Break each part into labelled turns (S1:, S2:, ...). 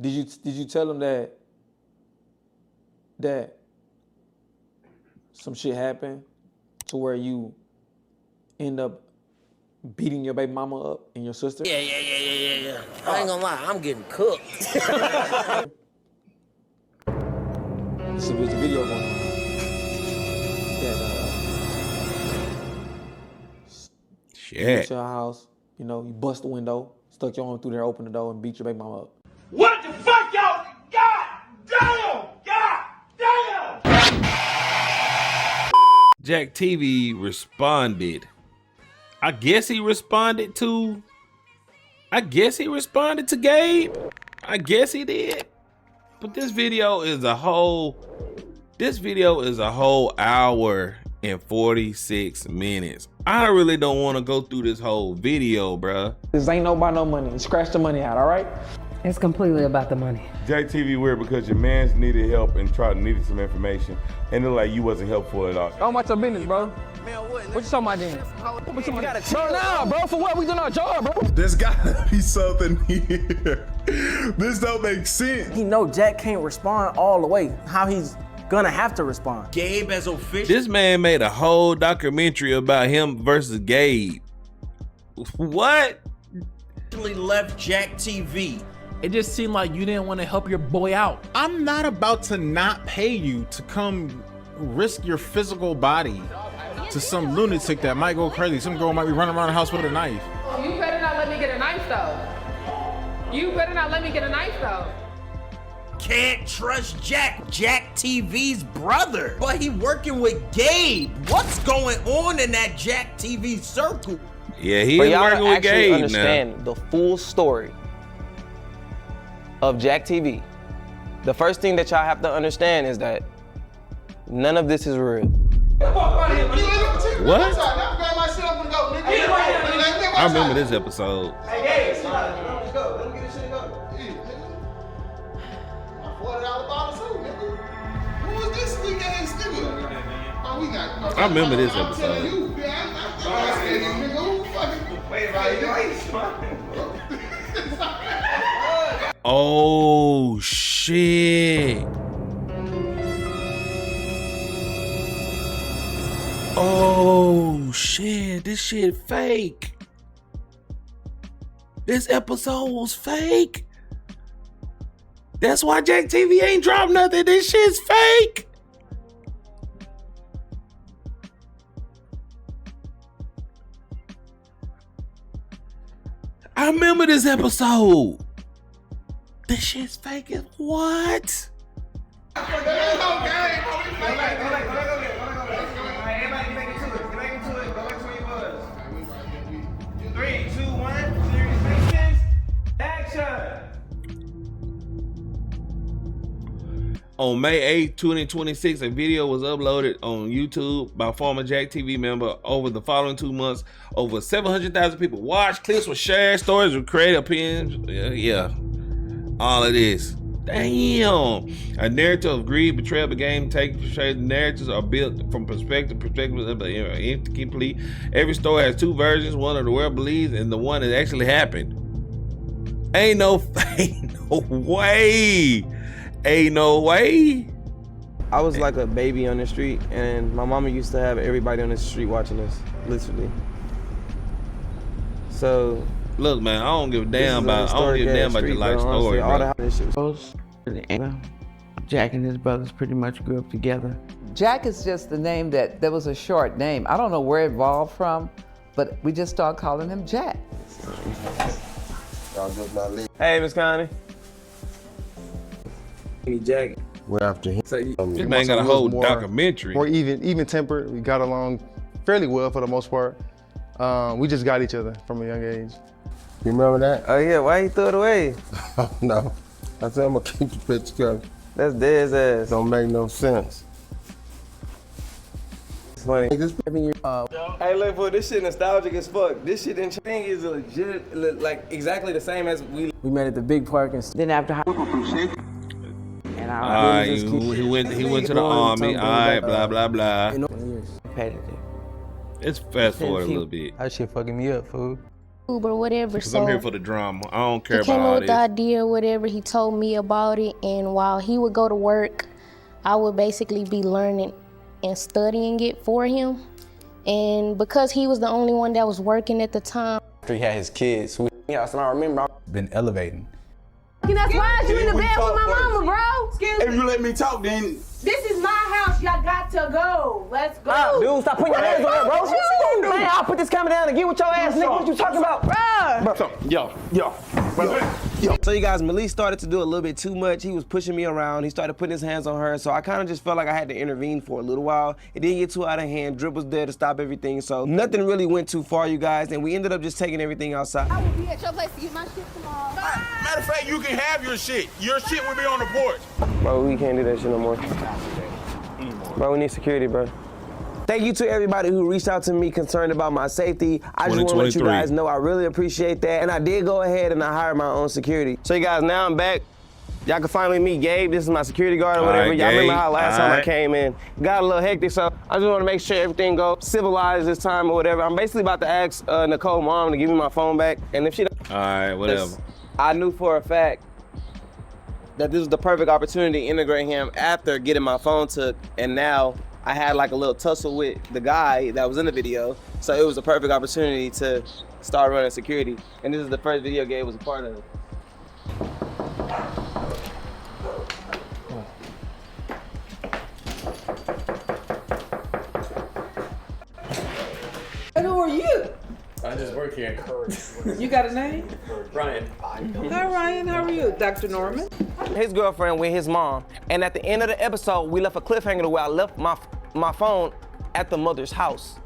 S1: Did you tell him that some shit happened to where you end up beating your baby mama up and your sister?
S2: Yeah. I ain't gonna lie, I'm getting cooked.
S1: So there's a video going on that you went to your house, you know, you bust the window, stuck your arm through there, opened the door, and beat your baby mama up.
S3: What the fuck, y'all? God damn!
S4: Jack TV responded. I guess he responded to Gabe. I guess he did. But this video is a whole hour and 46 minutes. I really don't want to go through this whole video, bruh.
S1: This ain't no about no money. Scratch the money out, all right?
S5: It's completely about the money.
S6: Jack TV weird because your mans needed help and needed some information, and it like you wasn't helpful at all.
S7: Don't mind your business, bro. What you talking about then? Bro, nah, bro, for what? We doing our job, bro.
S8: There's gotta be something here. This don't make sense.
S2: He know Jack can't respond all the way. How he's gonna have to respond. Gabe as official.
S4: This man made a whole documentary about him versus Gabe. What?
S2: Left Jack TV.
S9: It just seemed like you didn't want to help your boy out.
S10: I'm not about to not pay you to come risk your physical body to some lunatic that might go crazy. Some girl might be running around the house with a knife.
S11: You better not let me get a knife, though. You better not let me get a knife, though.
S2: Can't trust Jack TV's brother. But he working with Gabe. What's going on in that Jack TV circle?
S4: Yeah, he is working with Gabe now.
S12: Understand the full story of Jack TV. The first thing that y'all have to understand is that none of this is real.
S4: What? I remember this episode.
S3: Hey, Gabe, let's go. Let me get this shit and go. $40 bottle too, nigga. Who was this nigga ass nigga? Oh, we got.
S4: I remember this episode.
S3: I'm telling you, man. Nigga, who fucking? Wait,
S4: Oh shit. Oh shit, this shit fake. This episode was fake. That's why Jack TV ain't dropped nothing. This shit's fake. I remember this episode. This shit's fake as what?
S3: Everybody make it to it. Go back to where you was. 3, 2, 1. Serious faces. Action.
S4: On May 8, 2026, a video was uploaded on YouTube by former Jack TV member. Over the following 2 months, over 700,000 people watched. Clips were shared. Stories were created. Opinions. Yeah. All of this. Damn. A narrative of greed, betrayal began take. Narratives are built from perspective of incomplete. Every story has two versions. One of the world believes and the one that actually happened. Ain't no way. Ain't no way.
S12: I was like a baby on the street, and my mama used to have everybody on the street watching us, literally. So
S4: look, man, I don't give a damn about your life story, bro.
S13: Jack and his brothers pretty much grew up together.
S14: Jack is just the name that was a short name. I don't know where it evolved from, but we just started calling him Jack.
S12: Hey, Miss Connie.
S15: Jack.
S6: We're after him.
S4: This man got a whole documentary.
S15: More even tempered. We got along fairly well for the most part. We just got each other from a young age.
S6: You remember that?
S12: Oh yeah, why he threw it away?
S6: No. I said I'm gonna keep the picture covered.
S12: That's dead as ass.
S6: Don't make no sense.
S12: It's funny. Hey, look, boy, this shit nostalgic as fuck. This shit in Chang is legit, like exactly the same as we met at the big park and
S13: Then after
S4: he went to the army. Alright, blah blah blah. Let's fast forward a little bit.
S7: That shit fucking me up, fool.
S16: or whatever.
S4: Because
S16: So
S4: I'm here for the drama. I don't care
S16: he
S4: about
S16: came up
S4: all
S16: with the
S4: this.
S16: idea or whatever. He told me about it, and while he would go to work, I would basically be learning and studying it for him. And because he was the only one that was working at the time.
S17: After he had his kids, and I remember I've been elevating.
S18: That's why you in the bed with my mama, bro.
S8: Excuse me. If you let me talk, then.
S18: This is my house. Y'all got to go. Let's go.
S12: Dude, stop putting your hands on her, bro.
S18: What you gonna do?
S12: Man, I'll put this camera down and get with your ass, nigga. What you talking about?
S17: So you guys, Malik started to do a little bit too much. He was pushing me around. He started putting his hands on her. So I kind of just felt like I had to intervene for a little while. It didn't get too out of hand. Drip was there to stop everything. So nothing really went too far, you guys. And we ended up just taking everything outside.
S18: I will be at your place to get my shit tomorrow.
S8: Matter of fact, you can have your shit. Your shit will be on the porch.
S12: Bro, we can't do that shit no more. Bro, we need security, bro.
S17: Thank you to everybody who reached out to me concerned about my safety. I just want to let you guys know I really appreciate that. And I did go ahead and I hired my own security. So you guys, now I'm back. Y'all can finally meet Gabe. This is my security guard or whatever. Y'all remember how last time I came in, got a little hectic, so I just want to make sure everything goes civilized this time or whatever. I'm basically about to ask Nicole's mom to give me my phone back. And if she don't,
S4: all right, whatever.
S17: I knew for a fact that this was the perfect opportunity to integrate him after getting my phone took, and now I had like a little tussle with the guy that was in the video, so it was a perfect opportunity to start running security. And this is the first video Gabe was a part of.
S14: And who are you?
S19: I just work here.
S14: You got a name?
S19: Ryan.
S14: Hi, Ryan. How are you? Dr. Norman?
S12: His girlfriend with his mom. And at the end of the episode, we left a cliffhanger to where I left my phone at the mother's house.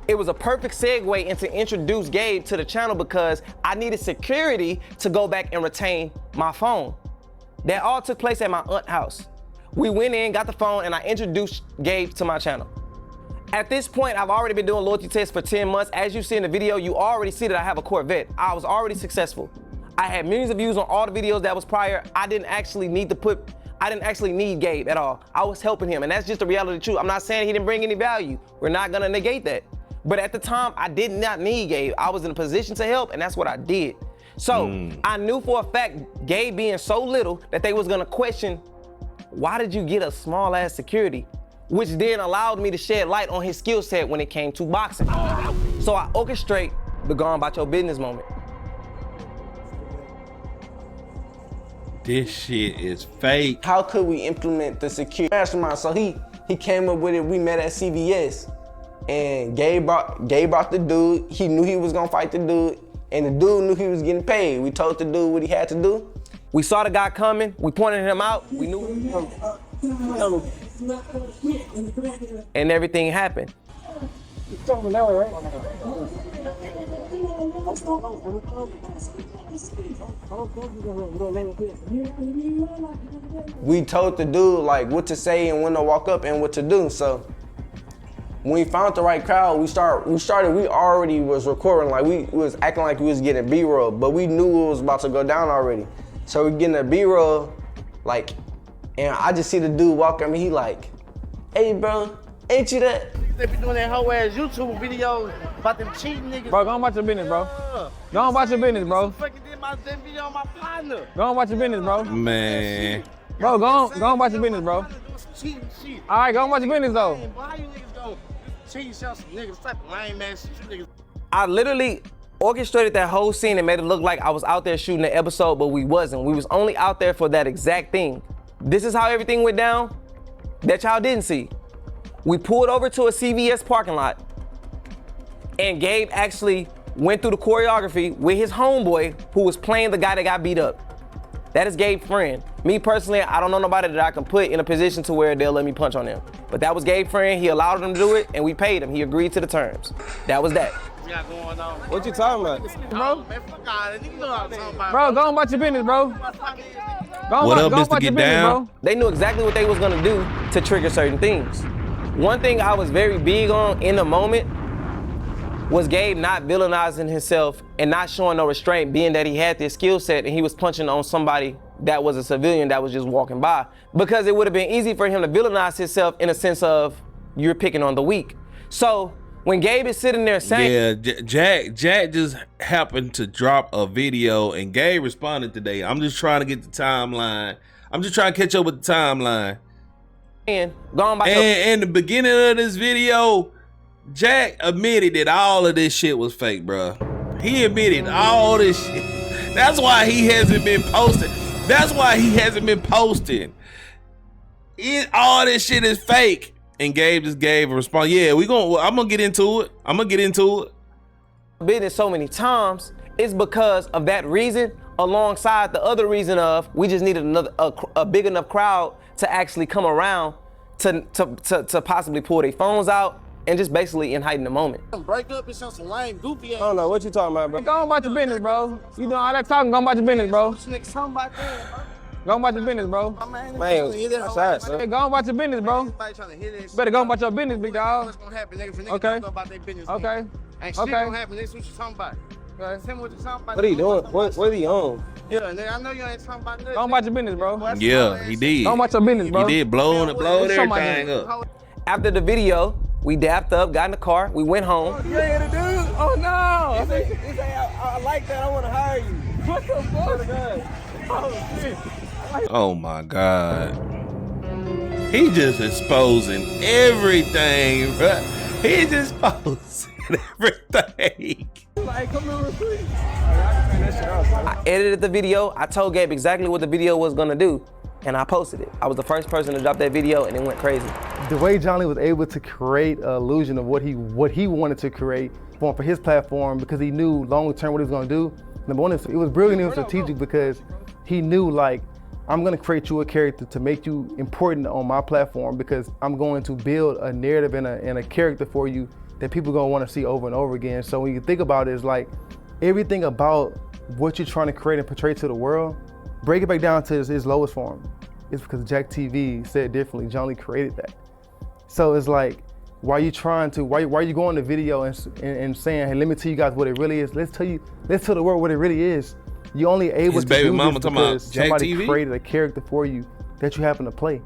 S12: It was a perfect segue into introduce Gabe to the channel because I needed security to go back and retain my phone. That all took place at my aunt's house. We went in, got the phone, and I introduced Gabe to my channel. At this point, I've already been doing loyalty tests for 10 months. As you see in the video, you already see that I have a Corvette. I was already successful. I had millions of views on all the videos that was prior. I didn't actually need Gabe at all. I was helping him, and that's just the reality of the truth. I'm not saying he didn't bring any value. We're not gonna negate that. But at the time, I did not need Gabe. I was in a position to help, and that's what I did. So I knew for a fact, Gabe being so little, that they was gonna question, why did you get a small ass security? Which then allowed me to shed light on his skill set when it came to boxing. So I orchestrate the gone about your business moment.
S4: This shit is fake.
S17: How could we implement the security mastermind? So he came up with it. We met at CVS, and Gabe brought the dude. He knew he was gonna fight the dude, and the dude knew he was getting paid. We told the dude what he had to do. We saw the guy coming. We pointed him out. We knew. And everything happened. We told the dude like what to say and when to walk up and what to do. So when we found the right crowd, we already was recording, like we was acting like we was getting B-roll, but we knew it was about to go down already. So we getting a B-roll, like, and I just see the dude walk at me, he like, hey bro, ain't you that?
S20: They be doing that whole ass YouTube videos about them cheating niggas.
S7: Bro, go on about your business, bro. Go on about your business, bro.
S20: Fucking did my video on my partner.
S7: Go on about your business, bro.
S4: Man.
S7: Bro, go on about your business, bro.
S20: Cheating shit.
S7: All right, go on about your business, though.
S20: Why you niggas go cheat some niggas type of lame ass shit you niggas.
S12: I literally orchestrated that whole scene and made it look like I was out there shooting the episode, but we wasn't. We was only out there for that exact thing. This is how everything went down that y'all didn't see. We pulled over to a CVS parking lot, and Gabe actually went through the choreography with his homeboy who was playing the guy that got beat up. That is Gabe's friend. Me personally, I don't know nobody that I can put in a position to where they'll let me punch on them. But that was Gabe's friend. He allowed him to do it, and we paid him. He agreed to the terms. That was that. What you talking about?
S7: Bro?
S20: Man, fuck all that. Niggas know what I'm talking about.
S7: Bro, go on about your business, bro.
S4: What up, Mr. Get Down?
S12: They knew exactly what they was gonna do to trigger certain things. One thing I was very big on in the moment was Gabe not villainizing himself and not showing no restraint, being that he had this skill set and he was punching on somebody that was a civilian that was just walking by. Because it would have been easy for him to villainize himself in a sense of you're picking on the weak. So When Gabe is sitting there saying,
S4: yeah, Jack just happened to drop a video and Gabe responded today. I'm just trying to get the timeline. I'm just trying to catch up with the timeline.
S12: and
S4: in the beginning of this video, Jack admitted that all of this shit was fake, bro. He admitted all this shit. That's why he hasn't been posting. That's why he hasn't been posting. All this shit is fake. And Gabe just gave a response. Yeah, I'm gonna get into it. I'm gonna get into it.
S12: Business so many times, it's because of that reason, alongside the other reason of we just needed a big enough crowd to actually come around to possibly pull their phones out and just basically heighten the moment.
S20: Break up and some lame goofy ass.
S17: I don't know what you talking about, bro.
S7: Go on about your business, bro. You doing all that talking, go on about your business, bro.
S20: Niggas talking about that, bro.
S7: Go on about your business, bro.
S17: Man, that's right, son.
S7: Hey, go on about your business, bro. Better go on about your business, big dog.
S20: What's gonna happen, nigga? Niggas
S7: Okay.
S20: talk about their business.
S7: Okay.
S20: Ain't shit gonna happen. This what you talking about.
S7: Okay.
S20: Tell me what you talking about.
S17: What are you doing? What are you on?
S20: Yeah, nigga, I know you ain't talking about nothing.
S7: Go on about your business, bro.
S4: Yeah, he did.
S7: Go on about your business, bro.
S4: He did blow everything up.
S12: After the video, we dapped up, got in the car, we went home.
S20: You ain't a dude? Oh no!
S17: I like that. I want to hire you.
S20: What the fuck? Oh shit.
S4: Oh my God. He just exposing everything, bro. He just exposing everything.
S20: Like, come here real quick.
S12: I edited the video. I told Gabe exactly what the video was gonna do, and I posted it. I was the first person to drop that video, and it went crazy.
S15: The way Johnny was able to create an illusion of what he wanted to create for his platform, because he knew long term what he was gonna do. Number one, it was brilliant. It was strategic because he knew, like, I'm gonna create you a character to make you important on my platform, because I'm going to build a narrative and a character for you that people are gonna want to see over and over again. So when you think about it, it's like everything about what you're trying to create and portray to the world, break it back down to his lowest form. It's because Jack TV said differently. Johnny created that. So it's like, why are you going to video and saying, hey, let me tell you guys what it really is. Let's tell the world what it really is. You're only able to do this because somebody created a character for you that you happen to play.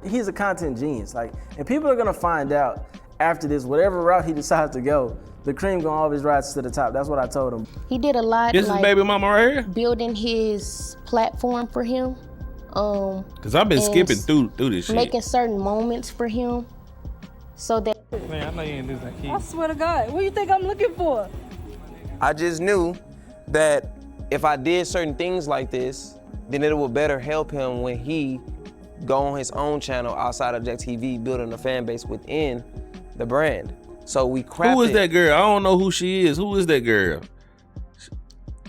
S21: He's a content genius, and people are gonna find out after this, whatever route he decides to go, the cream gonna always rise to the top. That's what I told him.
S16: He did a lot.
S4: This is baby mama right here?
S16: Building his platform for him.
S4: Cause I've been skipping through this shit.
S16: Making certain moments for him, so that.
S7: Man, I know you ain't do that.
S18: I swear to God, what do you think I'm looking for?
S12: I just knew that if I did certain things like this, then it would better help him when he go on his own channel outside of Jack TV, building a fan base within the brand. So we crafted.
S4: Who is that girl? I don't know who she is. Who is that girl?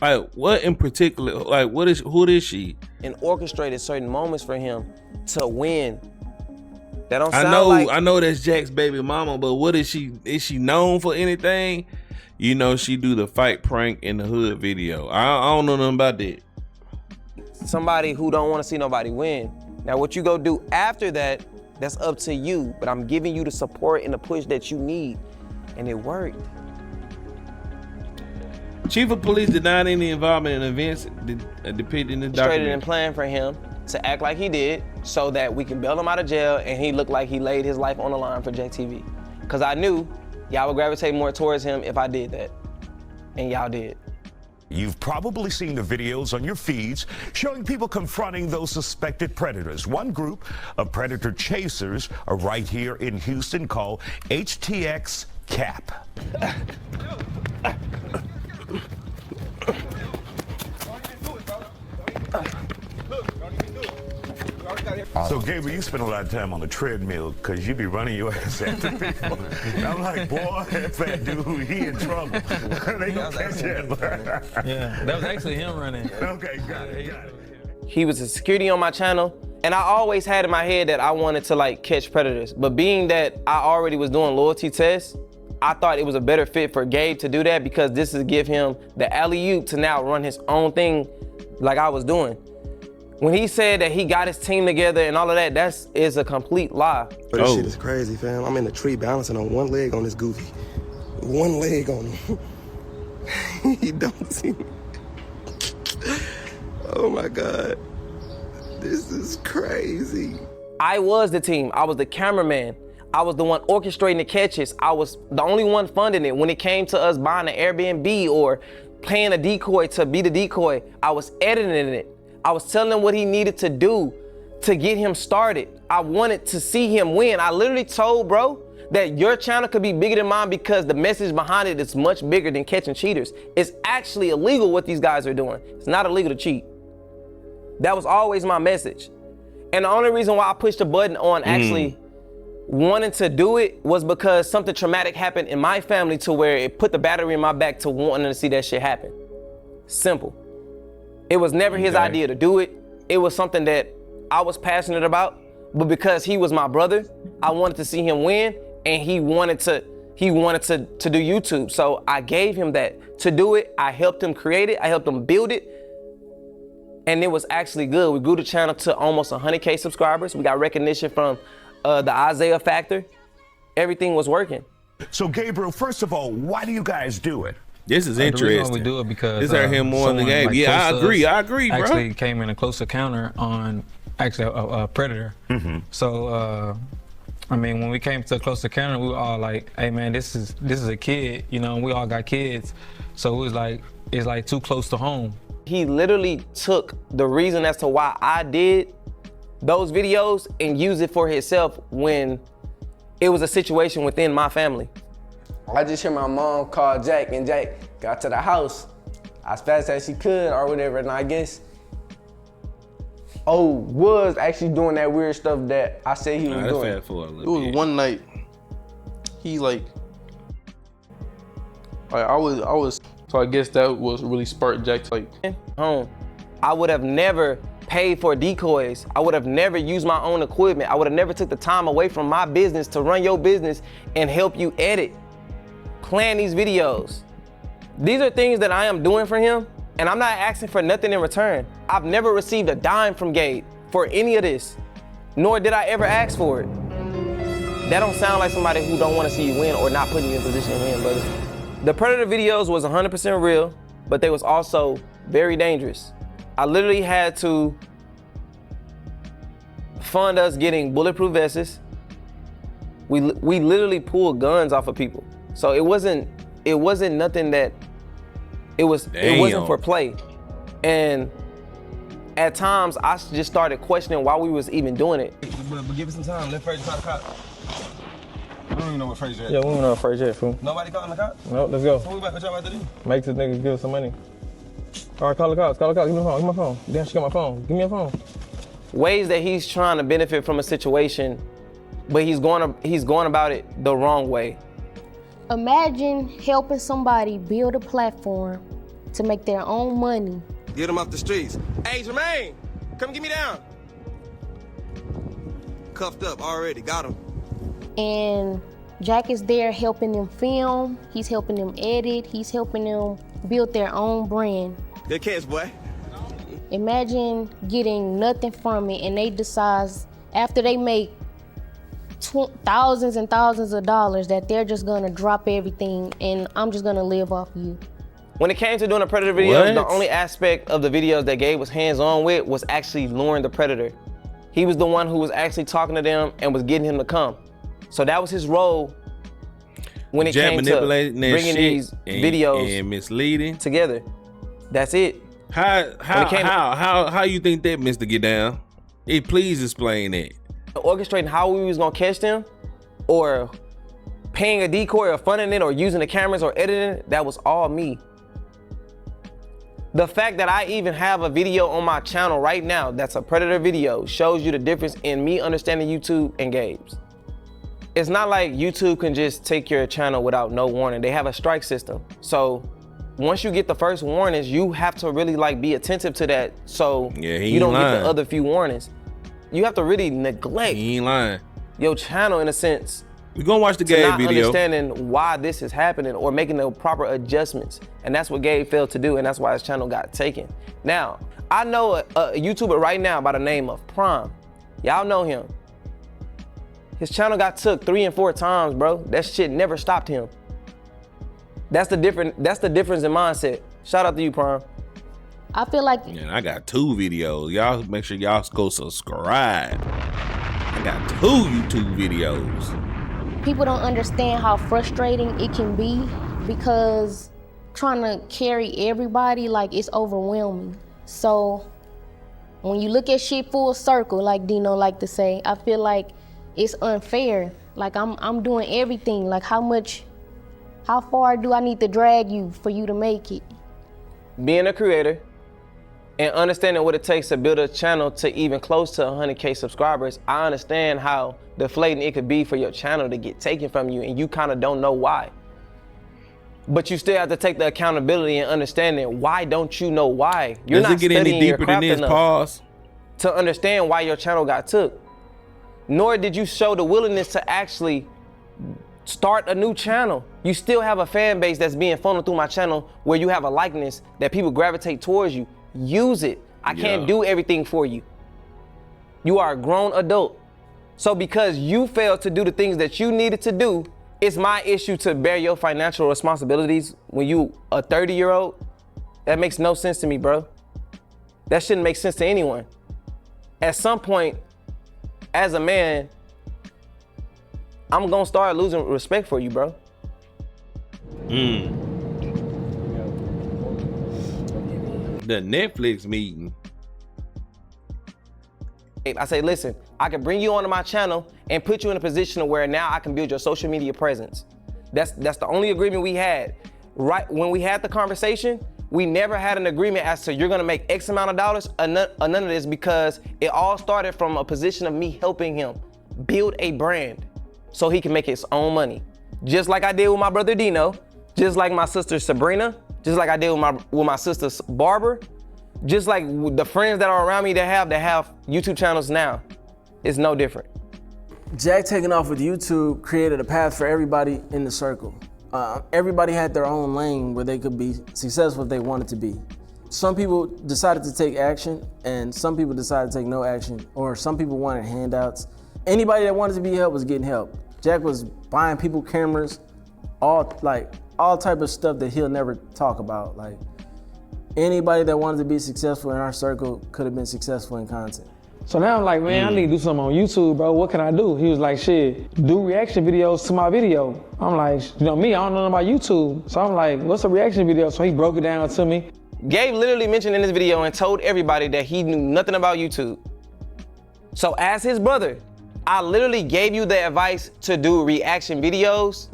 S4: Like, what in particular? Like, who is she?
S12: And orchestrated certain moments for him to win. That don't sound
S4: I know that's Jack's baby mama, but what is she? Is she known for anything? You know, she do the fight prank in the hood video. I don't know nothing about that.
S12: Somebody who don't want to see nobody win. Now, what you go do after that, that's up to you. But I'm giving you the support and the push that you need, and it worked.
S4: Chief of Police denied any involvement in events depicted in the documentary.
S12: Straightened and planned for him to act like he did, so that we can bail him out of jail, and he looked like he laid his life on the line for Jack TV. Cause I knew y'all would gravitate more towards him if I did that, and y'all did.
S22: You've probably seen the videos on your feeds showing people confronting those suspected predators. One group of predator chasers are right here in Houston called HTX CAP. So, Gabe, you spend a lot of time on the treadmill because you be running your ass after people. And I'm like, boy, that fat dude, he in trouble. They gonna catch him.
S7: Yeah, that was actually him running.
S22: Okay, got it.
S12: He was a security on my channel, and I always had in my head that I wanted to catch predators. But being that I already was doing loyalty tests, I thought it was a better fit for Gabe to do that, because this is give him the alley-oop to now run his own thing like I was doing. When he said that he got his team together and all of that, that is a complete lie.
S23: But this shit is crazy, fam. I'm in the tree balancing on one leg on this goofy. One leg on him. He don't see me. Oh my God. This is crazy.
S12: I was the team. I was the cameraman. I was the one orchestrating the catches. I was the only one funding it. When it came to us buying an Airbnb or paying a decoy to be the decoy, I was editing it. I was telling him what he needed to do to get him started. I wanted to see him win. I literally told bro that your channel could be bigger than mine because the message behind it is much bigger than catching cheaters. It's actually illegal what these guys are doing. It's not illegal to cheat. That was always my message. And the only reason why I pushed the button on actually wanting to do it was because something traumatic happened in my family to where it put the battery in my back to wanting to see that shit happen. Simple. It was never his idea to do it. It was something that I was passionate about, but because he was my brother, I wanted to see him win, and he wanted to do YouTube. So I gave him that to do it. I helped him create it. I helped him build it. And it was actually good. We grew the channel to almost 100K subscribers. We got recognition from the Isaiah Factor. Everything was working.
S22: So Gabriel, first of all, why do you guys do it?
S4: This is
S1: The
S4: interesting.
S1: reason we do it because
S4: this hurt him more than
S1: someone,
S4: Gabe.
S1: like,
S4: Yeah,
S1: close
S4: I
S1: to
S4: agree.
S1: us
S4: I agree, bro.
S1: Actually came in a close encounter on actually a predator. So I mean, when we came to a close encounter, we were all like, "Hey man, this is a kid," you know. And we all got kids, so it was like it's like too close to home.
S12: He literally took the reason as to why I did those videos and used it for himself when it was a situation within my family.
S17: I just hear my mom call Jack, and Jack got to the house as fast as she could or whatever, and I guess was actually doing that weird stuff that I said he was doing.
S5: It was one night. He like I was so I guess that was really sparked Jack to like
S12: home. I would have never paid for decoys. I would have never used my own equipment. I would have never took the time away from my business to run your business and help you edit, plan these videos. These are things that I am doing for him, and I'm not asking for nothing in return. I've never received a dime from Gabe for any of this, nor did I ever ask for it. That don't sound like somebody who don't want to see you win or not putting you in a position to win, brother. The Predator videos was 100% real, but they was also very dangerous. I literally had to fund us getting bulletproof vests. We literally pulled guns off of people. So it wasn't nothing that it wasn't for play. And at times I just started questioning why we was even doing it.
S9: But give it some time. Let Frazier call the cops. I don't even know what Frazier is.
S21: Yeah, we don't know what Frazier is, fool.
S9: Nobody calling the cops?
S21: Nope, let's go.
S9: So what y'all about to do?
S21: Make this nigga give us some money. All right, call the cops, give me my phone. Damn, she got my phone, give me a phone.
S12: Ways that he's trying to benefit from a situation, but he's going about it the wrong way.
S16: Imagine helping somebody build a platform to make their own money.
S9: Get him off the streets. Hey, Jermaine, come get me down. Cuffed up already, got him.
S16: And Jack is there helping them film, he's helping them edit, he's helping them build their own brand.
S9: Good catch, boy.
S16: Imagine getting nothing from it and they decide after they make thousands and thousands of dollars that they're just gonna drop everything and I'm just gonna live off you.
S12: When it came to doing the Predator videos, the only aspect of the videos that Gabe was hands-on with was actually luring the Predator. He was the one who was actually talking to them and was getting him to come. So that was his role when it came to bringing these videos
S4: and misleading
S12: together. That's it.
S4: How you think that, Mr. Get Down? Please explain that.
S12: Orchestrating how we was gonna catch them, or paying a decoy, or funding it, or using the cameras, or editing it, that was all me. The fact that I even have a video on my channel right now that's a Predator video shows you the difference in me understanding YouTube and Gabe's. It's not like YouTube can just take your channel without no warning. They have a strike system. So once you get the first warnings, you have to really be attentive to that so you don't get the other few warnings. You have to really neglect your channel in a sense.
S4: We're gonna watch the Gabe video.
S12: Understanding why this is happening or making the proper adjustments. And that's what Gabe failed to do, and that's why his channel got taken. Now, I know a YouTuber right now by the name of Prime. Y'all know him. His channel got took 3 and 4 times, bro. That shit never stopped him. That's the difference in mindset. Shout out to you, Prime.
S16: I feel like
S4: I got 2 videos. Y'all make sure y'all go subscribe. I got 2 YouTube videos.
S16: people don't understand how frustrating it can be because trying to carry everybody, like, it's overwhelming. So when you look at shit full circle, like Dino like to say, I feel like it's unfair. Like I'm doing everything. Like how far do I need to drag you for you to make it?
S12: Being a creator and understanding what it takes to build a channel to even close to 100K subscribers, I understand how deflating it could be for your channel to get taken from you and you kind of don't know why. But you still have to take the accountability and understanding why don't you know why? You're
S4: Does
S12: not
S4: it get any
S12: studying your
S4: deeper than
S12: craft
S4: this?
S12: enough
S4: Pause.
S12: to understand why your channel got took. Nor did you show the willingness to actually start a new channel. You still have a fan base that's being funneled through my channel where you have a likeness that people gravitate towards you. Use it. I can't do everything for you. You are a grown adult. So because you failed to do the things that you needed to do, it's my issue to bear your financial responsibilities when you a 30-year-old. That makes no sense to me, bro. That shouldn't make sense to anyone. At some point, as a man, I'm gonna start losing respect for you, bro.
S4: The Netflix meeting.
S12: I say, listen, I can bring you onto my channel and put you in a position where now I can build your social media presence. That's the only agreement we had. Right when we had the conversation, we never had an agreement as to you're gonna make X amount of dollars or none of this, because it all started from a position of me helping him build a brand so he can make his own money. Just like I did with my brother Dino, just like my sister Sabrina, just like I did with my sister Barbara, just like the friends that are around me that have YouTube channels now. It's no different.
S21: Jack taking off with YouTube created a path for everybody in the circle. Everybody had their own lane where they could be successful if they wanted to be. Some people decided to take action and some people decided to take no action, or some people wanted handouts. Anybody that wanted to be helped was getting help. Jack was buying people cameras, all type of stuff that he'll never talk about. Like, anybody that wanted to be successful in our circle could have been successful in content.
S7: So now I'm like, man, I need to do something on YouTube, bro. What can I do? He was like, shit, do reaction videos to my video. I'm like, you know me, I don't know about YouTube. So I'm like, what's a reaction video? So he broke it down to me.
S12: Gabe literally mentioned in this video and told everybody that he knew nothing about YouTube. So as his brother, I literally gave you the advice to do reaction videos,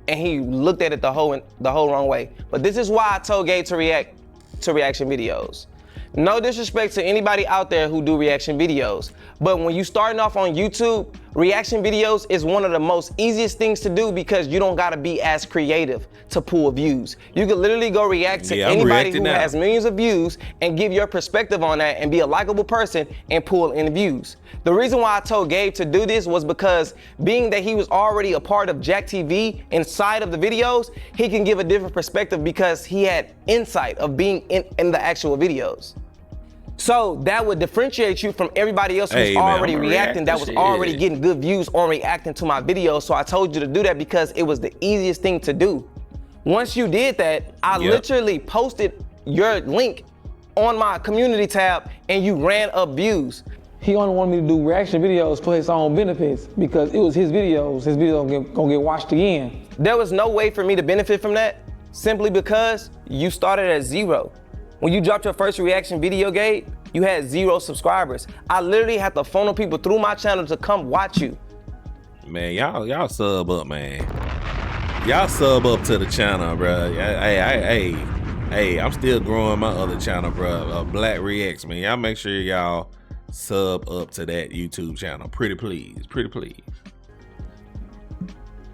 S12: and he looked at it the whole wrong way. But this is why I told Gabe to react to reaction videos. No disrespect to anybody out there who do reaction videos, but when you starting off on YouTube, reaction videos is one of the most easiest things to do because you don't gotta be as creative to pull views. You can literally go react to anybody who has millions of views and give your perspective on that and be a likable person and pull in views. The reason why I told Gabe to do this was because being that he was already a part of Jack TV inside of the videos, he can give a different perspective because he had insight of being in the actual videos. So that would differentiate you from everybody else who's already reacting, that was already getting good views on reacting to my videos. So I told you to do that because it was the easiest thing to do. Once you did that, I literally posted your link on my community tab and you ran up views.
S7: He only wanted me to do reaction videos for his own benefits because it was his videos. His videos gonna get watched again.
S12: There was no way for me to benefit from that simply because you started at 0. When you dropped your first reaction video, Gabe, you had 0 subscribers. I literally had to funnel people through my channel to come watch you.
S4: Man, y'all sub up, man. Y'all sub up to the channel, bro. Hey, I'm still growing my other channel, bro. Black Reacts, man. Y'all make sure y'all sub up to that YouTube channel. Pretty please.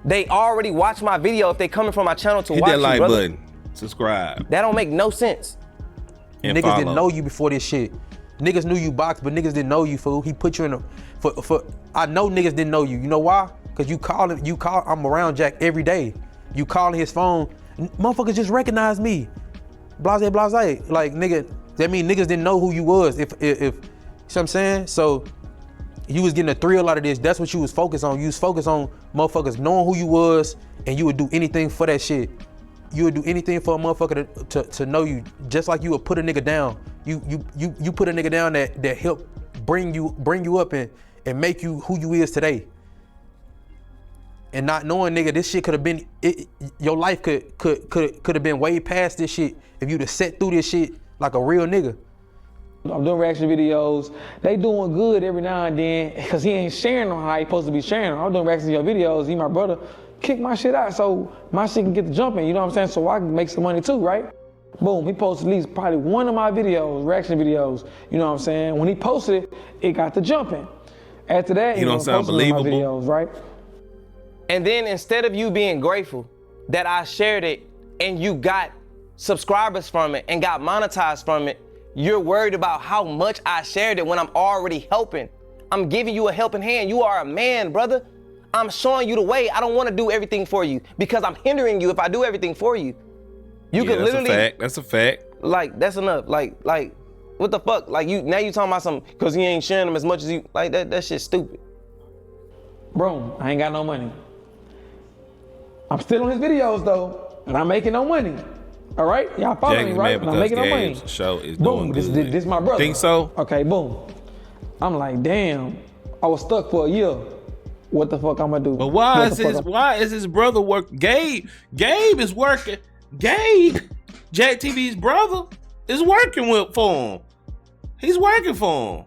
S12: They already watch my video if they coming from my channel to watch you,
S4: hit that like
S12: brother.
S4: button. Subscribe.
S12: That don't make no sense.
S2: And niggas didn't know you before this shit. Niggas knew you boxed, but niggas didn't know you, fool. He put you in I know niggas didn't know you. You know why? Cause I'm around Jack every day. You calling his phone, motherfuckers just recognize me. Blase. Like, nigga, that mean niggas didn't know who you was. If you know what I'm saying? So you was getting a thrill out of this. That's what you was focused on. You was focused on motherfuckers knowing who you was, and you would do anything for that shit. You would do anything for a motherfucker to know you, just like you would put a nigga down. You put a nigga down that helped bring you up and make you who you is today. and not knowing, nigga, this shit could have been, your life could have been way past this shit if you'd have sat through this shit like a real nigga.
S7: I'm doing reaction videos. They doing good every now and then because he ain't sharing them how he supposed to be sharing them. I'm doing reaction to your videos. He, my brother, kick my shit out so my shit can get the jumping, you know what I'm saying? So I can make some money too, right? Boom, he posted at least probably one of my videos, reaction videos, you know what I'm saying? When he posted it, it got the jumping. After that,
S4: you don't sound believable.
S7: My videos, right?
S12: And then instead of you being grateful that I shared it and you got subscribers from it and got monetized from it, you're worried about how much I shared it when I'm already helping. I'm giving you a helping hand. You are a man, brother. I'm showing you the way. I don't want to do everything for you because I'm hindering you if I do everything for you. You could literally.
S4: That's a fact.
S12: Like, that's enough. Like, what the fuck? Like, now you talking about something because he ain't sharing them as much as you. Like, that shit's stupid.
S7: Bro, I ain't got no money. I'm still on his videos though, and I'm making no money. All right, y'all follow me, right? And I'm making no money.
S4: Show is
S7: boom,
S4: doing good.
S7: This my brother.
S4: Think so?
S7: Okay, boom. I'm like, damn, I was stuck for a year. What the fuck I'm gonna do?
S4: But why is his brother work? Gabe is working. Gabe, Jack TV's brother, is working for him. He's working for him.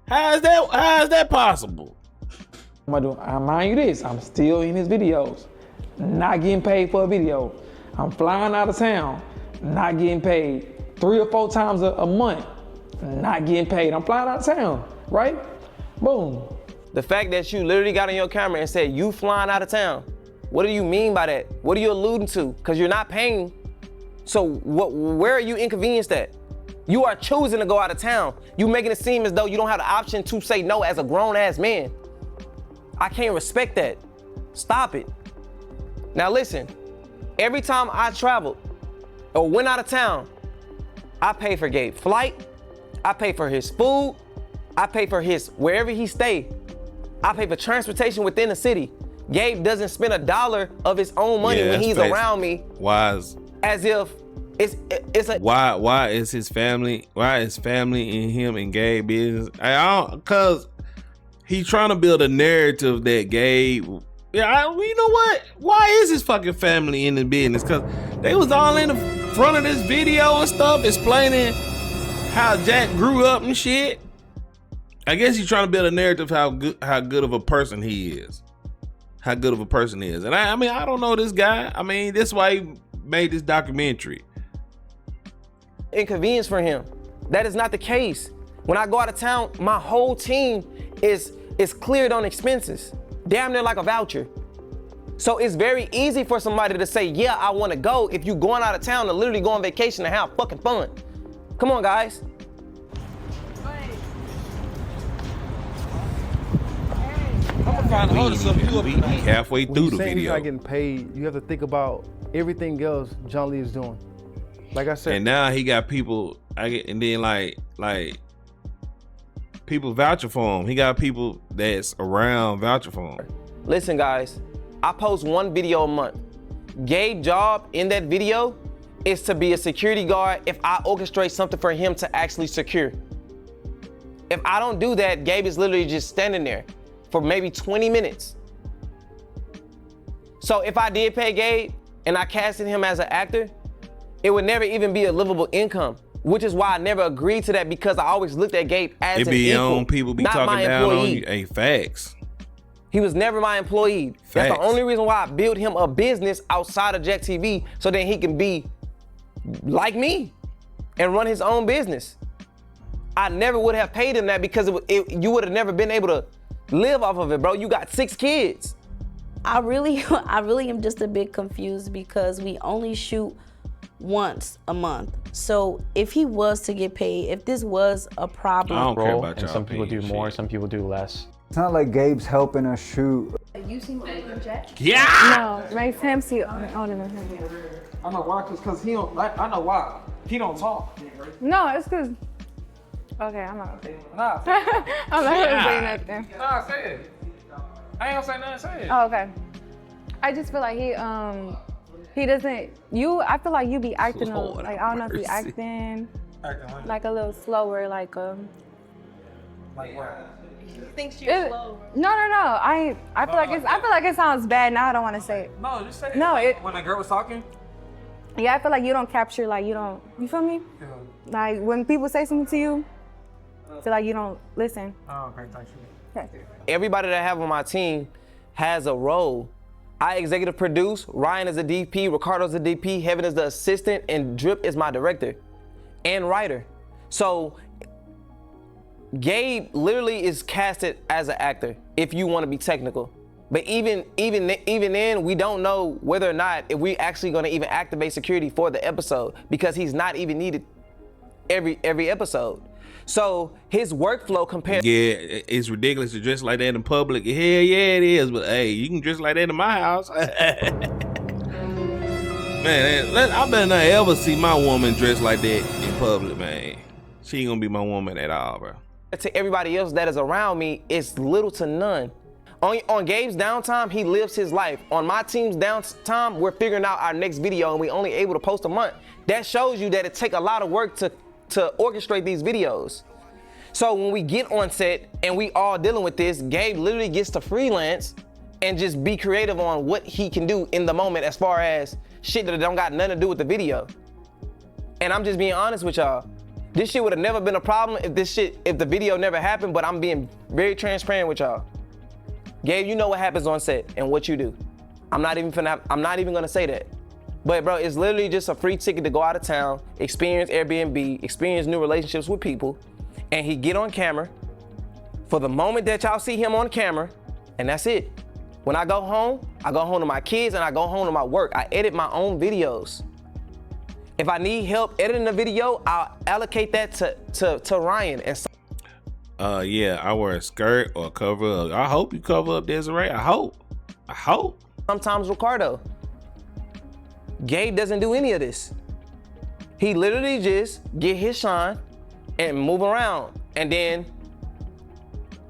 S4: How is that possible?
S7: I'm gonna do. I mind you this, I'm still in his videos, not getting paid for a video. I'm flying out of town, not getting paid 3 or 4 times a month, not getting paid. I'm flying out of town, right? Boom.
S12: The fact that you literally got on your camera and said you flying out of town, what do you mean by that? What are you alluding to? Because you're not paying. So where are you inconvenienced at? You are choosing to go out of town. You making it seem as though you don't have the option to say no as a grown ass man. I can't respect that. Stop it. Now listen, every time I traveled or went out of town, I pay for Gabe's flight, I pay for his food, I pay for his wherever he stay. I pay for transportation within the city. Gabe doesn't spend $1 of his own money when he's around me.
S4: Why
S12: as if it's a
S4: why is his family and him and Gabe business? Cause he's trying to build a narrative that Gabe. You know what? Why is his fucking family in the business? Cause they was all in the front of this video and stuff explaining how Jack grew up and shit. I guess he's trying to build a narrative how good of a person he is. How good of a person he is. And I mean, I don't know this guy. I mean, this is why he made this documentary.
S12: Inconvenience for him. That is not the case. When I go out of town, my whole team is cleared on expenses. Damn near like a voucher. So it's very easy for somebody to say, yeah, I want to go if you going out of town to literally go on vacation and have fucking fun. Come on, guys.
S4: I'm gonna find a hold of something. We halfway through the video.
S15: He's not getting paid. You have to think about everything else John Lee is doing. Like I said.
S4: And now he got people. And then like people vouching for him. He got people that's around vouching for him.
S12: Listen, guys. I post 1 video a month. Gabe's job in that video is to be a security guard if I orchestrate something for him to actually secure. If I don't do that, Gabe is literally just standing there for maybe 20 minutes. So if I did pay Gabe and I casted him as an actor, it would never even be a livable income, which is why I never agreed to that because I always looked at Gabe as an equal,
S4: people be
S12: not
S4: talking
S12: my
S4: down
S12: employee.
S4: on you. Hey, facts.
S12: He was never my employee.
S4: Facts.
S12: That's the only reason why I built him a business outside of Jack TV so that he can be like me and run his own business. I never would have paid him that because you would have never been able to live off of it, bro. You got 6 kids.
S3: I really am just a bit confused because we only shoot once a month. So if he was to get paid, if this was a problem.
S4: I don't care about y'all.
S10: Some people do more, some people do less.
S11: It's not like Gabe's helping us shoot.
S18: You see my Jack?
S4: Yeah!
S18: No, makes him see older than him.
S7: I know why, cause he don't. I know why. He don't talk.
S18: No, it's cause. Okay, I'm not gonna say it.
S7: Nah.
S18: I'm not gonna say nothing.
S7: Nah, say it. I ain't gonna say nothing. Say it.
S18: Oh, okay. I just feel like he doesn't. I feel like you be acting like I don't know if you acting like a little slower, like
S1: Like what?
S3: Thinks you're slow.
S18: No. I feel like it sounds bad. Now I don't want to say it.
S1: No, just say it.
S18: No,
S1: When a girl was talking.
S18: Yeah, I feel like you don't capture, like you don't. You feel me?
S1: Yeah.
S18: Like when people say something to you, I feel like you don't listen.
S1: Oh, okay, thank you.
S18: Okay.
S12: Everybody that I have on my team has a role. I executive produce, Ryan is a DP, Ricardo's a DP, Heaven is the assistant, and Drip is my director and writer. So Gabe literally is casted as an actor if you want to be technical. But even then, we don't know whether or not if we actually going to even activate security for the episode because he's not even needed every episode. So his workflow compared.
S4: Yeah, it's ridiculous to dress like that in public. Hell yeah, it is. But hey, you can dress like that in my house. Man, I better not ever see my woman dressed like that in public, man. She ain't gonna be my woman at all, bro.
S12: To everybody else that is around me, it's little to none. On Gabe's downtime, he lives his life. On my team's downtime, we're figuring out our next video and we're only able to post a month. That shows you that it takes a lot of work to orchestrate these videos. So when we get on set and we all dealing with this, Gabe literally gets to freelance and just be creative on what he can do in the moment as far as shit that don't got nothing to do with the video. And I'm just being honest with y'all. This shit would have never been a problem if the video never happened, but I'm being very transparent with y'all. Gabe, you know what happens on set and what you do. I'm not even gonna say that. But bro, it's literally just a free ticket to go out of town, experience Airbnb, experience new relationships with people, and he get on camera for the moment that y'all see him on camera, and that's it. When I go home to my kids and I go home to my work. I edit my own videos. If I need help editing a video, I'll allocate that to Ryan. And
S4: yeah, I wear a skirt or cover up. I hope you cover up, Desiree. I hope.
S12: Sometimes Ricardo. Gabe doesn't do any of this. He literally just get his shine and move around and then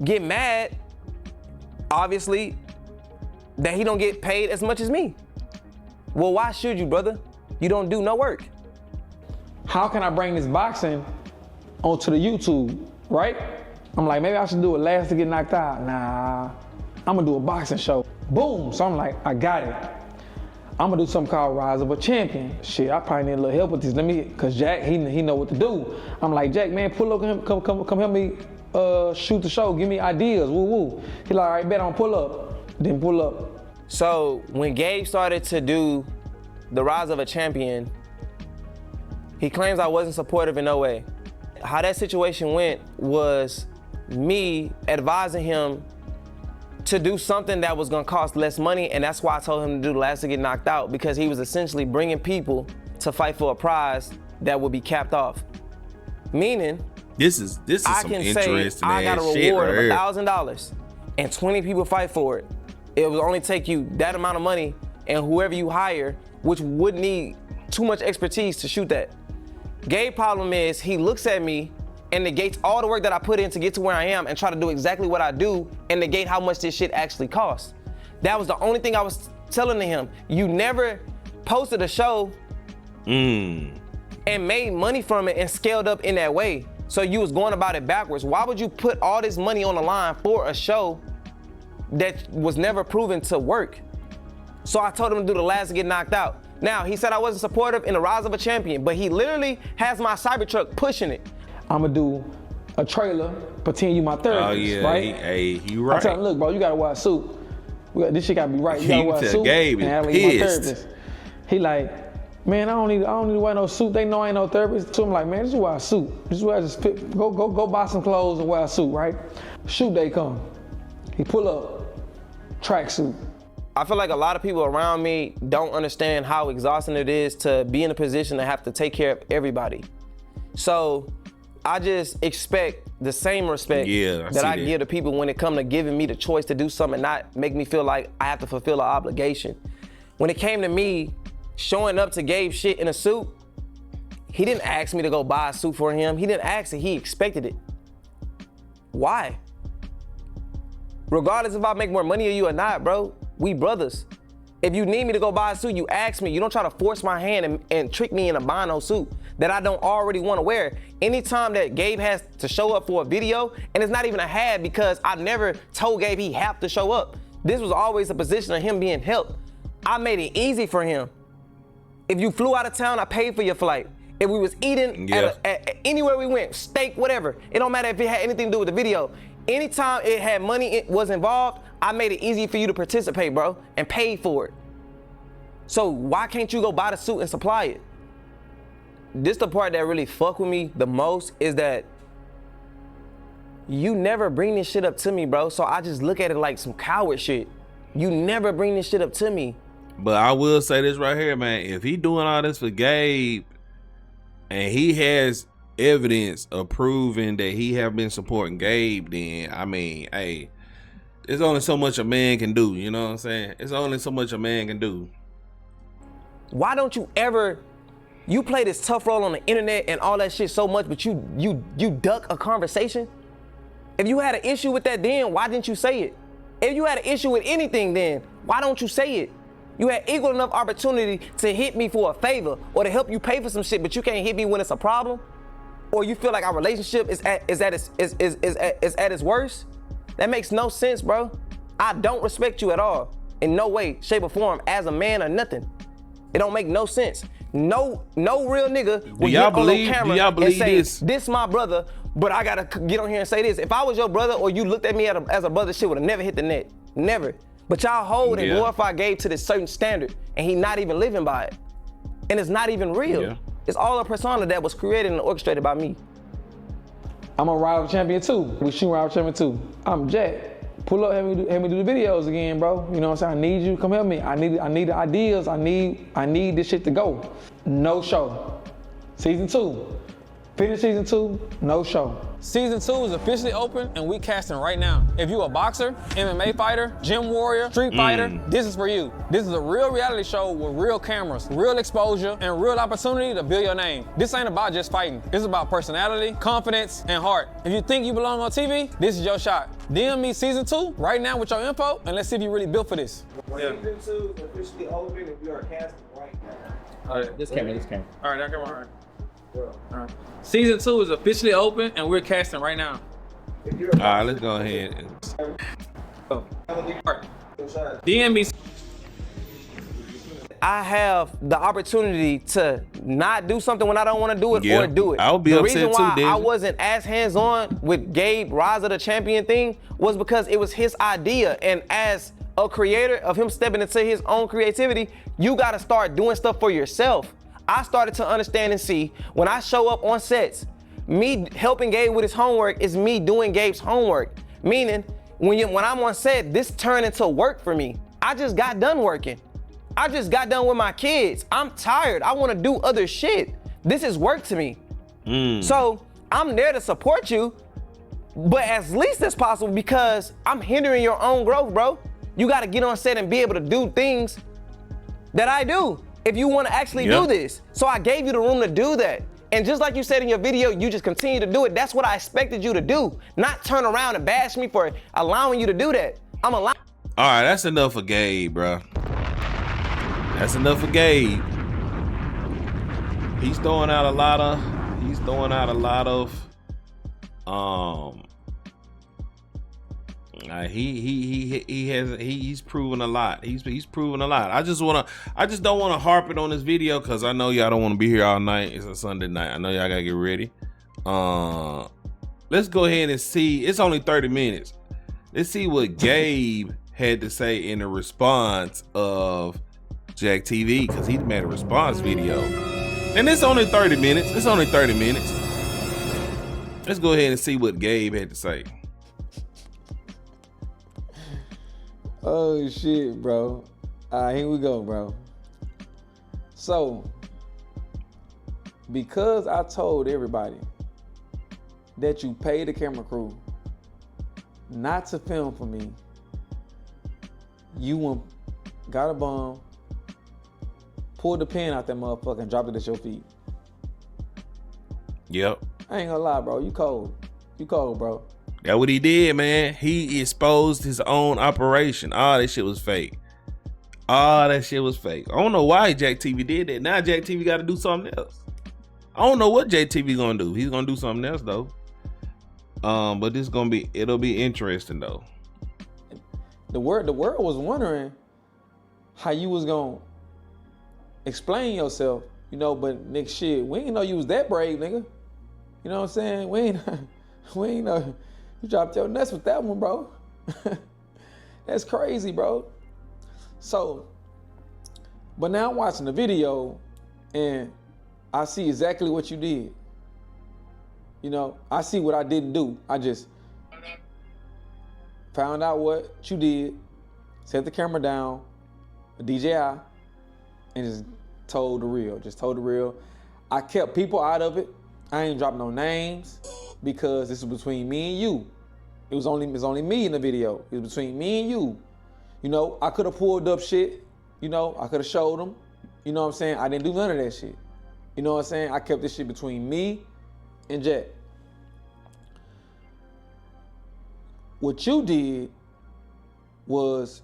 S12: get mad, obviously, that he don't get paid as much as me. Well, why should you, brother? You don't do no work.
S7: How can I bring this boxing onto the YouTube, right? I'm like, maybe I should do it last to get knocked out. Nah, I'm gonna do a boxing show. Boom, so I'm like, I got it. I'm gonna do something called Rise of a Champion. Shit, I probably need a little help with this. Cause Jack, he know what to do. I'm like, Jack, man, pull up, come help me shoot the show. Give me ideas, woo woo. He like, all right, bet I'm pull up. Then pull up.
S12: So when Gabe started to do the Rise of a Champion, he claims I wasn't supportive in no way. How that situation went was me advising him to do something that was gonna cost less money, and that's why I told him to do the last to get knocked out, because he was essentially bringing people to fight for a prize that would be capped off. Meaning,
S4: this is some interesting
S12: I got a
S4: shit
S12: reward
S4: right
S12: of $1,000 and 20 people fight for it. It will only take you that amount of money and whoever you hire, which would need too much expertise to shoot that. Gabe's problem is he looks at me and negates all the work that I put in to get to where I am and try to do exactly what I do and negate how much this shit actually costs. That was the only thing I was telling to him. You never posted a show and made money from it and scaled up in that way. So you was going about it backwards. Why would you put all this money on the line for a show that was never proven to work? So I told him to do the last to get knocked out. Now, he said I wasn't supportive in the Rise of a Champion, but he literally has my Cybertruck pushing it.
S7: I'ma do a trailer, pretend you my therapist,
S4: Oh yeah,
S7: right?
S4: hey, you right.
S7: I tell him, look, bro, you gotta wear a suit. This shit gotta be right. You gotta wear a suit.
S4: Gabe is
S7: and act like you my
S4: pissed.
S7: therapist. He like, man, I don't need to wear no suit. They know I ain't no therapist. So I'm like, man, just wear a suit. Go buy some clothes and wear a suit, right? Shoot day come. He pull up, tracksuit.
S12: I feel like a lot of people around me don't understand how exhausting it is to be in a position to have to take care of everybody. So I just expect the same respect that I give to people when it comes to giving me the choice to do something and not make me feel like I have to fulfill an obligation. When it came to me showing up to Gabe's shit in a suit, he didn't ask me to go buy a suit for him. He didn't ask it, he expected it. Why? Regardless if I make more money than you or not, bro, we brothers. If you need me to go buy a suit, you ask me. You don't try to force my hand and trick me into buying no suit. that I don't already want to wear. Anytime that Gabe has to show up for a video, and it's not even a had because I never told Gabe he have to show up. This was always a position of him being helped. I made it easy for him. If you flew out of town, I paid for your flight. If we was eating at anywhere we went, steak, whatever, it don't matter if it had anything to do with the video. Anytime it had money it was involved, I made it easy for you to participate, bro, and paid for it. So why can't you go buy the suit and supply it? This the part that really fuck with me the most is that you never bring this shit up to me, bro. So I just look at it like some coward shit. You never bring this shit up to me.
S4: But I will say this right here, man. If he doing all this for Gabe and he has evidence of proving that he have been supporting Gabe, then I mean, hey, there's only so much a man can do. You know what I'm saying? It's only so much a man can do.
S12: Why don't you ever, you play this tough role on the internet and all that shit so much, but you duck a conversation? If you had an issue with that then, why didn't you say it? If you had an issue with anything then, why don't you say it? You had equal enough opportunity to hit me for a favor or to help you pay for some shit, but you can't hit me when it's a problem? Or you feel like our relationship is at its worst? That makes no sense, bro. I don't respect you at all. In no way, shape, or form as a man or nothing. It don't make no sense. No real nigga will get on the camera and say, this my brother, but I gotta get on here and say this. If I was your brother or you looked at me as a brother, shit would have never hit the net. Never. But y'all hold and glorify Gabe to this certain standard and he not even living by it. And it's not even real. Yeah. It's all a persona that was created and orchestrated by me.
S7: I'm a rival champion too. We shoot rival champion too. I'm Jack. Pull up, help me do the videos again, bro. You know what I'm saying? I need you, come help me. I need the ideas. I need this shit to go. No show. Season 2. Finish season 2, no show.
S1: Season 2 is officially open and we casting right now. If you a boxer, MMA fighter, gym warrior, street fighter, this is for you. This is a real reality show with real cameras, real exposure, and real opportunity to build your name. This ain't about just fighting. It's about personality, confidence, and heart. If you think you belong on TV, this is your shot. DM me season 2 right now with your info and let's see if you really built for this.
S12: Season 2 is officially open if you are casting right now.
S1: All right, this camera. All right, that camera, all right. All right. Season 2 is officially open and we're casting right now.
S4: All right, let's go ahead.
S1: DM me.
S12: I have the opportunity to not do something when I don't want to do it or do it.
S4: I would be
S12: the
S4: upset
S12: reason why
S4: too,
S12: I wasn't as hands-on with Gabe Rise of the Champion thing was because it was his idea. And as a creator of him stepping into his own creativity, you got to start doing stuff for yourself. I started to understand and see when I show up on sets, me helping Gabe with his homework is me doing Gabe's homework. Meaning, when I'm on set, this turned into work for me. I just got done working. I just got done with my kids. I'm tired. I want to do other shit. This is work to me. So I'm there to support you, but as least as possible because I'm hindering your own growth, bro. You got to get on set and be able to do things that I do. If you want to actually do this. So I gave you the room to do that. And just like you said in your video, you just continue to do it. That's what I expected you to do. Not turn around and bash me for allowing you to do that. I'm allowing.
S4: All right, that's enough for Gabe, bro. That's enough for Gabe. He's throwing out a lot of he's proven a lot. He's proven a lot. I just don't want to harp it on this video because I know y'all don't want to be here all night. It's a Sunday night. I know y'all gotta get ready. Let's go ahead and see. It's only 30 minutes. Let's see what Gabe had to say in the response of Jack TV because he made a response video. And it's only 30 minutes. Let's go ahead and see what Gabe had to say.
S7: Oh shit, bro. Here we go, bro. So, because I told everybody that you paid the camera crew not to film for me, you got a bomb, pulled the pen out that motherfucker and dropped it at your feet.
S4: Yep.
S7: I ain't gonna lie, bro. You cold. You cold, bro.
S4: That's what he did, man. He exposed his own operation. All that shit was fake. I don't know why Jack TV did that. Now Jack TV got to do something else. I don't know what JTV gonna do. He's gonna do something else though. But it'll be interesting though.
S7: The world was wondering how you was gonna explain yourself, you know, but nigga, shit, we ain't know you was that brave, nigga. You know what I'm saying? We ain't know you dropped your nuts with that one, bro. That's crazy, bro. So, but now I'm watching the video and I see exactly what you did. You know, I see what I didn't do. I just found out what you did, set the camera down, DJI, and just told the real. Just told the real. I kept people out of it. I ain't dropped no names because this is between me and you. It was only me in the video. It was between me and you. You know, I could have pulled up shit. You know, I could have showed them. You know what I'm saying? I didn't do none of that shit. You know what I'm saying? I kept this shit between me and Jack. What you did was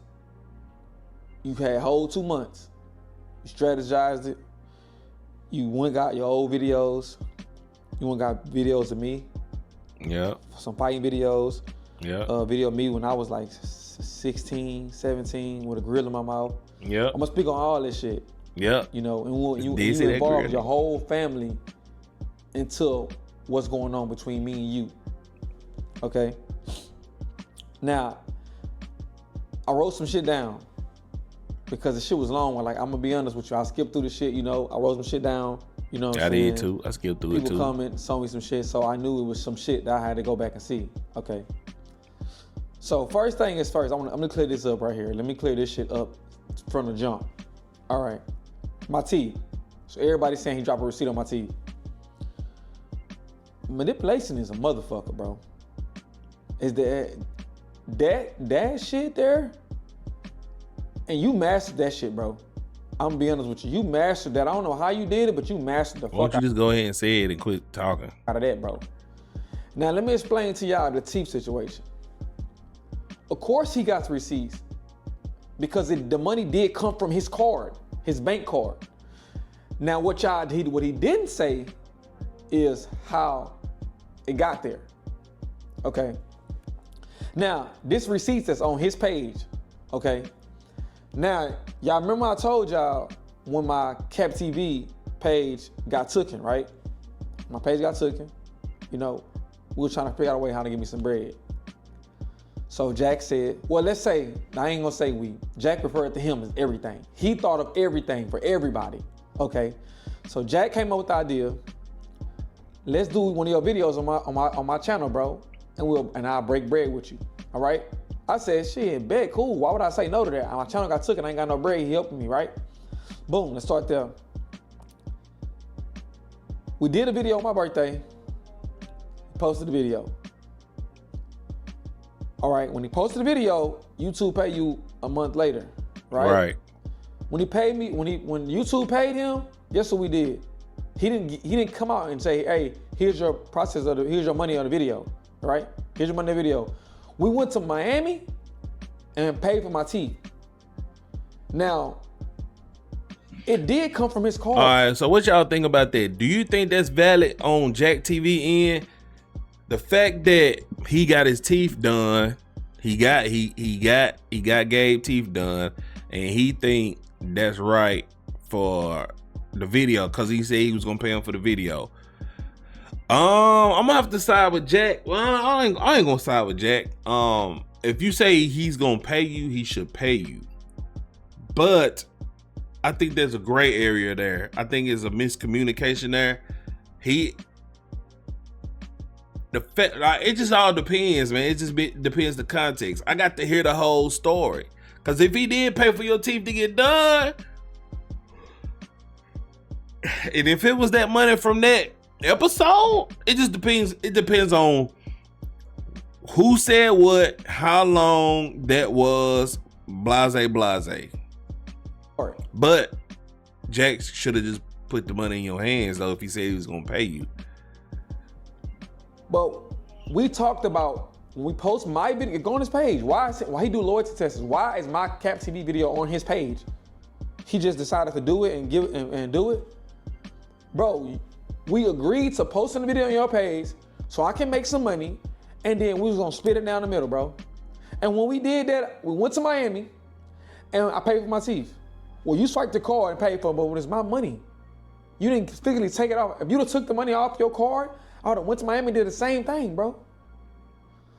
S7: you had a whole 2 months. You strategized it. You went and got your old videos. You went and got videos of me.
S4: Yeah.
S7: Some fighting videos.
S4: Yeah.
S7: Video of me when I was like 16, 17 with a grill in my mouth.
S4: Yeah.
S7: I'm gonna speak on all this shit.
S4: Yeah.
S7: You know, and you involved your whole family into what's going on between me and you. Okay? Now, I wrote some shit down because the shit was long. Like, I'm gonna be honest with you. I skipped through the shit, you know. I wrote some shit down, you know what I'm saying?
S4: I did too. I skipped through it too.
S7: People comment, saw me some shit, so I knew it was some shit that I had to go back and see. Okay. So first thing is first, I'm gonna clear this up right here. Let me clear this shit up from the jump. All right. My teeth. So everybody's saying he dropped a receipt on my teeth. Manipulation is a motherfucker, bro. Is that shit there? And you mastered that shit, bro. I'm gonna be honest with you. You mastered that. I don't know how you did it, but you mastered the fuck.
S4: Why don't you just go ahead and say it and quit talking?
S7: Out of that, bro. Now let me explain to y'all the teeth situation. Of course he got the receipts because the money did come from his card, his bank card. Now what he didn't say is how it got there. Okay. Now this receipts that's on his page. Okay. Now y'all remember I told y'all when my Cap TV page got taken, right? My page got taken. You know, we were trying to figure out a way how to give me some bread. So Jack said, well, let's say, I ain't gonna say we, Jack referred to him as everything. He thought of everything for everybody, okay? So Jack came up with the idea, let's do one of your videos on my channel, bro, and I'll break bread with you, all right? I said, shit, bet, cool, why would I say no to that? My channel got taken, I ain't got no bread, he helping me, right? Boom, let's start there. We did a video on my birthday, posted the video. All right, when he posted the video, YouTube paid you a month later, right?
S4: Right.
S7: When he paid me, when YouTube paid him, guess what we did? He didn't come out and say, hey, here's your process here's your money on the video, right? Here's your money on the video. We went to Miami and paid for my teeth. Now, it did come from his card.
S4: All right, so what y'all think about that? Do you think that's valid on Jack TV end? The fact that he got his teeth done, he got Gabe teeth done, and he think that's right for the video because he said he was gonna pay him for the video. I'm gonna have to side with Jack. Well, I ain't gonna side with Jack. If you say he's gonna pay you, he should pay you. But I think there's a gray area there. I think it's a miscommunication there. It just all depends, man. It just depends the context. I got to hear the whole story. Because if he did pay for your teeth to get done, and if it was that money from that episode, it just depends. It depends on who said what, how long that was, blase. But Jack should have just put the money in your hands, though, if he said he was going to pay you.
S7: But we talked about when we post my video, go on his page. Why he do loyalty tests? Why is my Cap TV video on his page? He just decided to do it and do it, bro. We agreed to posting the video on your page so I can make some money, and then we was gonna split it down the middle, bro. And when we did that, we went to Miami, and I paid for my teeth. Well, you swiped the card and paid for it, but when it's my money, you didn't physically take it off. If you'd have took the money off your card, I would have went to Miami and did the same thing, bro.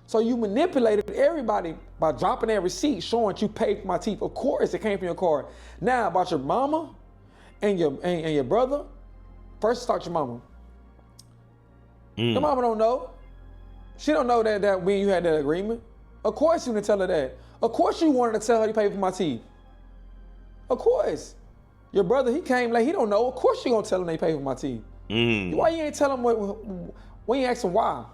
S7: So you manipulated everybody by dropping that receipt showing you paid for my teeth. Of course, it came from your card. Now about your mama and your brother. First, start your mama. Your mama don't know. She don't know that when you had that agreement. Of course you didn't tell her that. Of course you wanted to tell her you paid for my teeth. Of course. Your brother, he came late, he don't know. Of course you gonna tell him they paid for my teeth. Why you ain't tell him when you ask him why?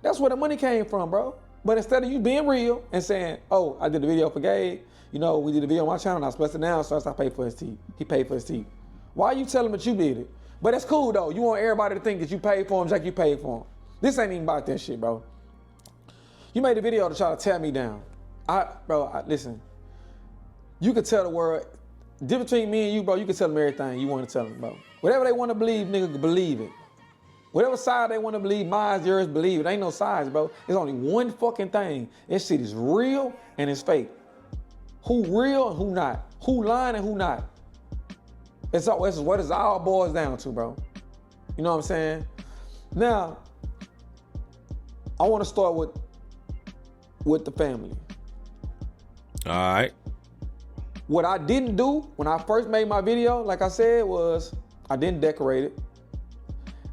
S7: That's where the money came from, bro. But instead of you being real and saying, oh, I did a video for Gabe, you know, we did a video on my channel and I split it down, so I paid for his teeth. He paid for his teeth. Why you tell him that you did it? But that's cool though. You want everybody to think that you paid for him just like you paid for him. This ain't even about that shit, bro. You made a video to try to tear me down. Listen, you could tell the world, difference between me and you, bro, you can tell them everything you want to tell them, bro. Whatever they want to believe, nigga, believe it. Whatever side they want to believe, mine, yours, believe it. Ain't no sides, bro. There's only one fucking thing. This shit is real and it's fake. Who real and who not? Who lying and who not? It's what it all boils down to, bro. You know what I'm saying? Now, I want to start with the family.
S4: All right.
S7: What I didn't do when I first made my video, like I said, was I didn't decorate it.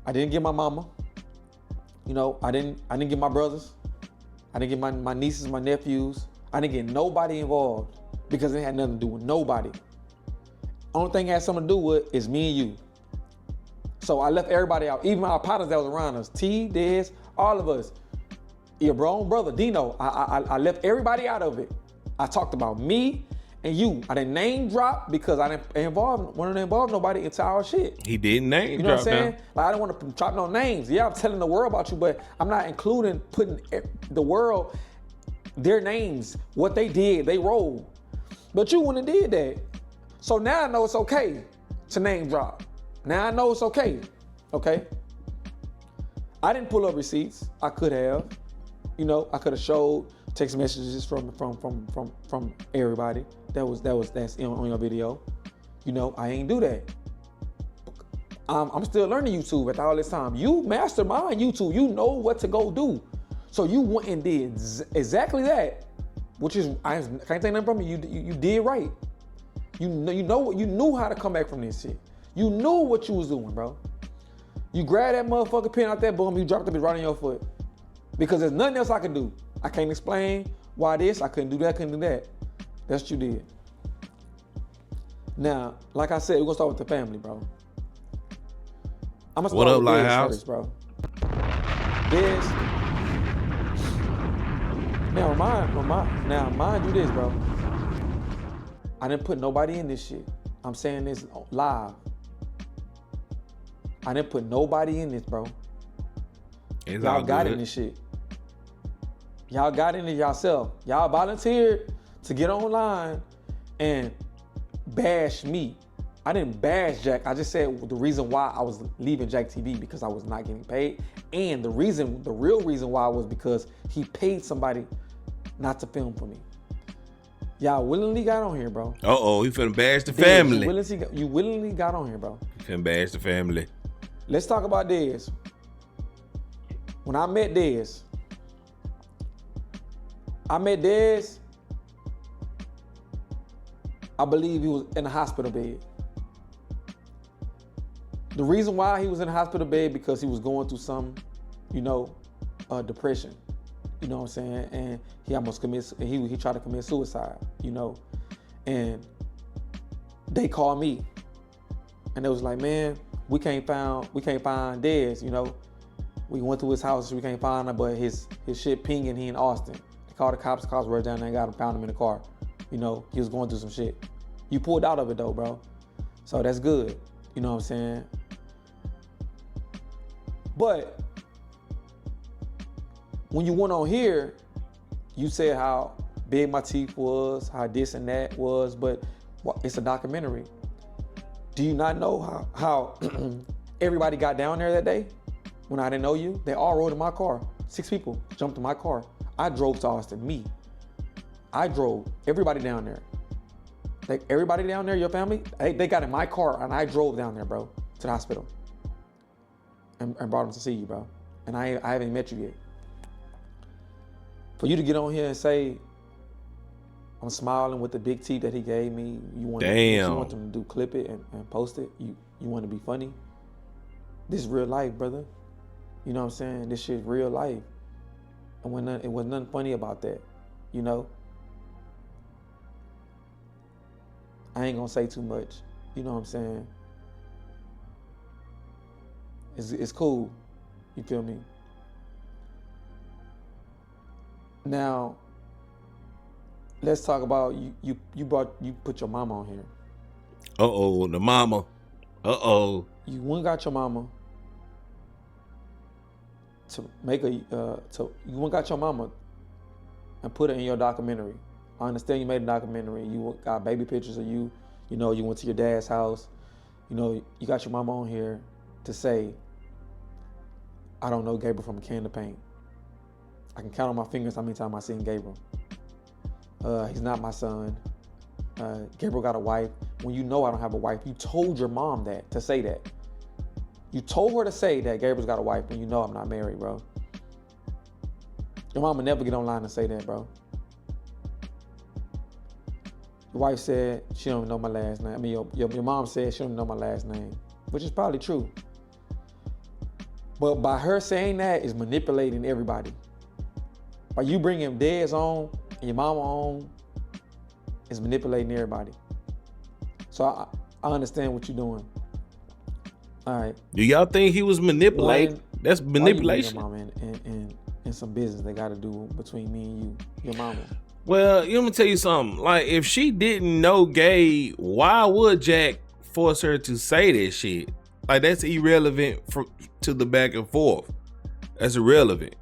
S7: I didn't give my mama. You know, I didn't give my brothers. I didn't get my nieces, my nephews. I didn't get nobody involved because it had nothing to do with nobody. Only thing it had something to do with is me and you. So I left everybody out, even our partners that was around us, T, Dez, all of us. Your own brother, Dino, I left everybody out of it. I talked about me and you. I didn't name drop because I didn't want to involve nobody into our shit.
S4: He didn't name drop.
S7: You know what I'm saying? Like, I don't want to drop no names. Yeah, I'm telling the world about you, but I'm not including putting the world, their names, what they did, they rolled. But you wouldn't have did that. So now I know it's okay to name drop. Now I know it's okay. Okay? I didn't pull up receipts. I could have. You know, I could have showed text messages from everybody that's on your video. You know, I ain't do that. I'm still learning YouTube after all this time. You mastermind YouTube. You know what to go do. So you went and did exactly that, which is, I can't take nothing from you. You did right. You knew how to come back from this shit. You knew what you was doing, bro. You grabbed that motherfucking pen out that boom, you dropped it right on your foot. Because there's nothing else I can do. I can't explain why this, I couldn't do that, couldn't do that. That's what you did. Now, like I said, we're gonna start with the family, bro. I'm gonna start with Dez first, bro. Dez. Now mind you this, bro. I didn't put nobody in this shit. I'm saying this live. I didn't put nobody in this, bro. Y'all got in this shit. Y'all got in it yourself. Y'all volunteered to get online and bash me. I didn't bash Jack. I just said the reason why I was leaving Jack TV because I was not getting paid. And the real reason why was because he paid somebody not to film for me. Y'all willingly got on here, bro.
S4: Uh-oh, you finna bash the family.
S7: You willingly got on here, bro.
S4: You finna bash the family.
S7: Let's talk about Dez. When I met Dez, I believe he was in a hospital bed. The reason why he was in a hospital bed because he was going through some, depression. You know what I'm saying? And he almost he tried to commit suicide, And they called me. And they was like, man, we can't find Dez, We went through his house, we can't find him, but his shit pinging, he in Austin. They called the cops were down there and got him, found him in the car. He was going through some shit. You pulled out of it though, bro. So that's good. You know what I'm saying? But when you went on here, you said how big my teeth was, how this and that was, but it's a documentary. Do you not know how
S2: everybody got down there that day when I didn't know you. They all rode in my car. 6 people jumped in my car. I drove to Austin, me. I drove everybody down there. Like everybody down there, your family, they got in my car and I drove down there, bro, to the hospital. And brought them to see you, bro. And I haven't met you yet. For you to get on here and say, I'm smiling with the big teeth that he gave me. You want them to do clip it and post it. You want to be funny. This is real life, brother. You know what I'm saying? This shit is real life. And it was nothing funny about that, you know? I ain't gonna say too much. You know what I'm saying? It's cool. You feel me? Now, let's talk about you put your mama on here.
S4: Uh-oh, the mama. Uh-oh.
S2: You went and got your mama to make you went and got your mama and put it in your documentary. I understand you made a documentary. You got baby pictures of you. You know, you went to your dad's house. You know, you got your mama on here to say, I don't know Gabriel from a can of paint. I can count on my fingers how many times I've seen Gabriel. He's not my son. Gabriel got a wife. When you know I don't have a wife, you told your mom that, to say that. You told her to say that Gabriel's got a wife when you know I'm not married, bro. Your mom would never get online and say that, bro. Your wife said she don't know my last name. I mean, your mom said she don't know my last name, which is probably true. But by her saying that is manipulating everybody. By you bringing Dez on and your mama on is manipulating everybody. So I understand what you're doing. All right.
S4: Do y'all think he was manipulating? That's manipulation.
S2: Why you bring your mama in some business they got to do between me and you, your mama?
S4: Well, let me tell you something. Like, if she didn't know Gabe, why would Jack force her to say that shit? Like, that's irrelevant to the back and forth. That's irrelevant.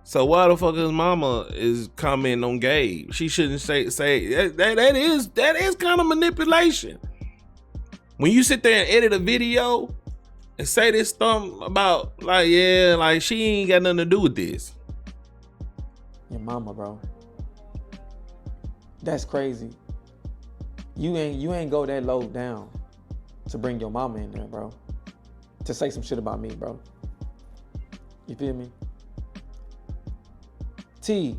S4: So why the fuck his mama is commenting on Gabe? She shouldn't say that is kind of manipulation. When you sit there and edit a video and say this stuff about like she ain't got nothing to do with this.
S2: Your mama, bro. That's crazy. You ain't go that low down to bring your mama in there, bro. To say some shit about me, bro. You feel me? T,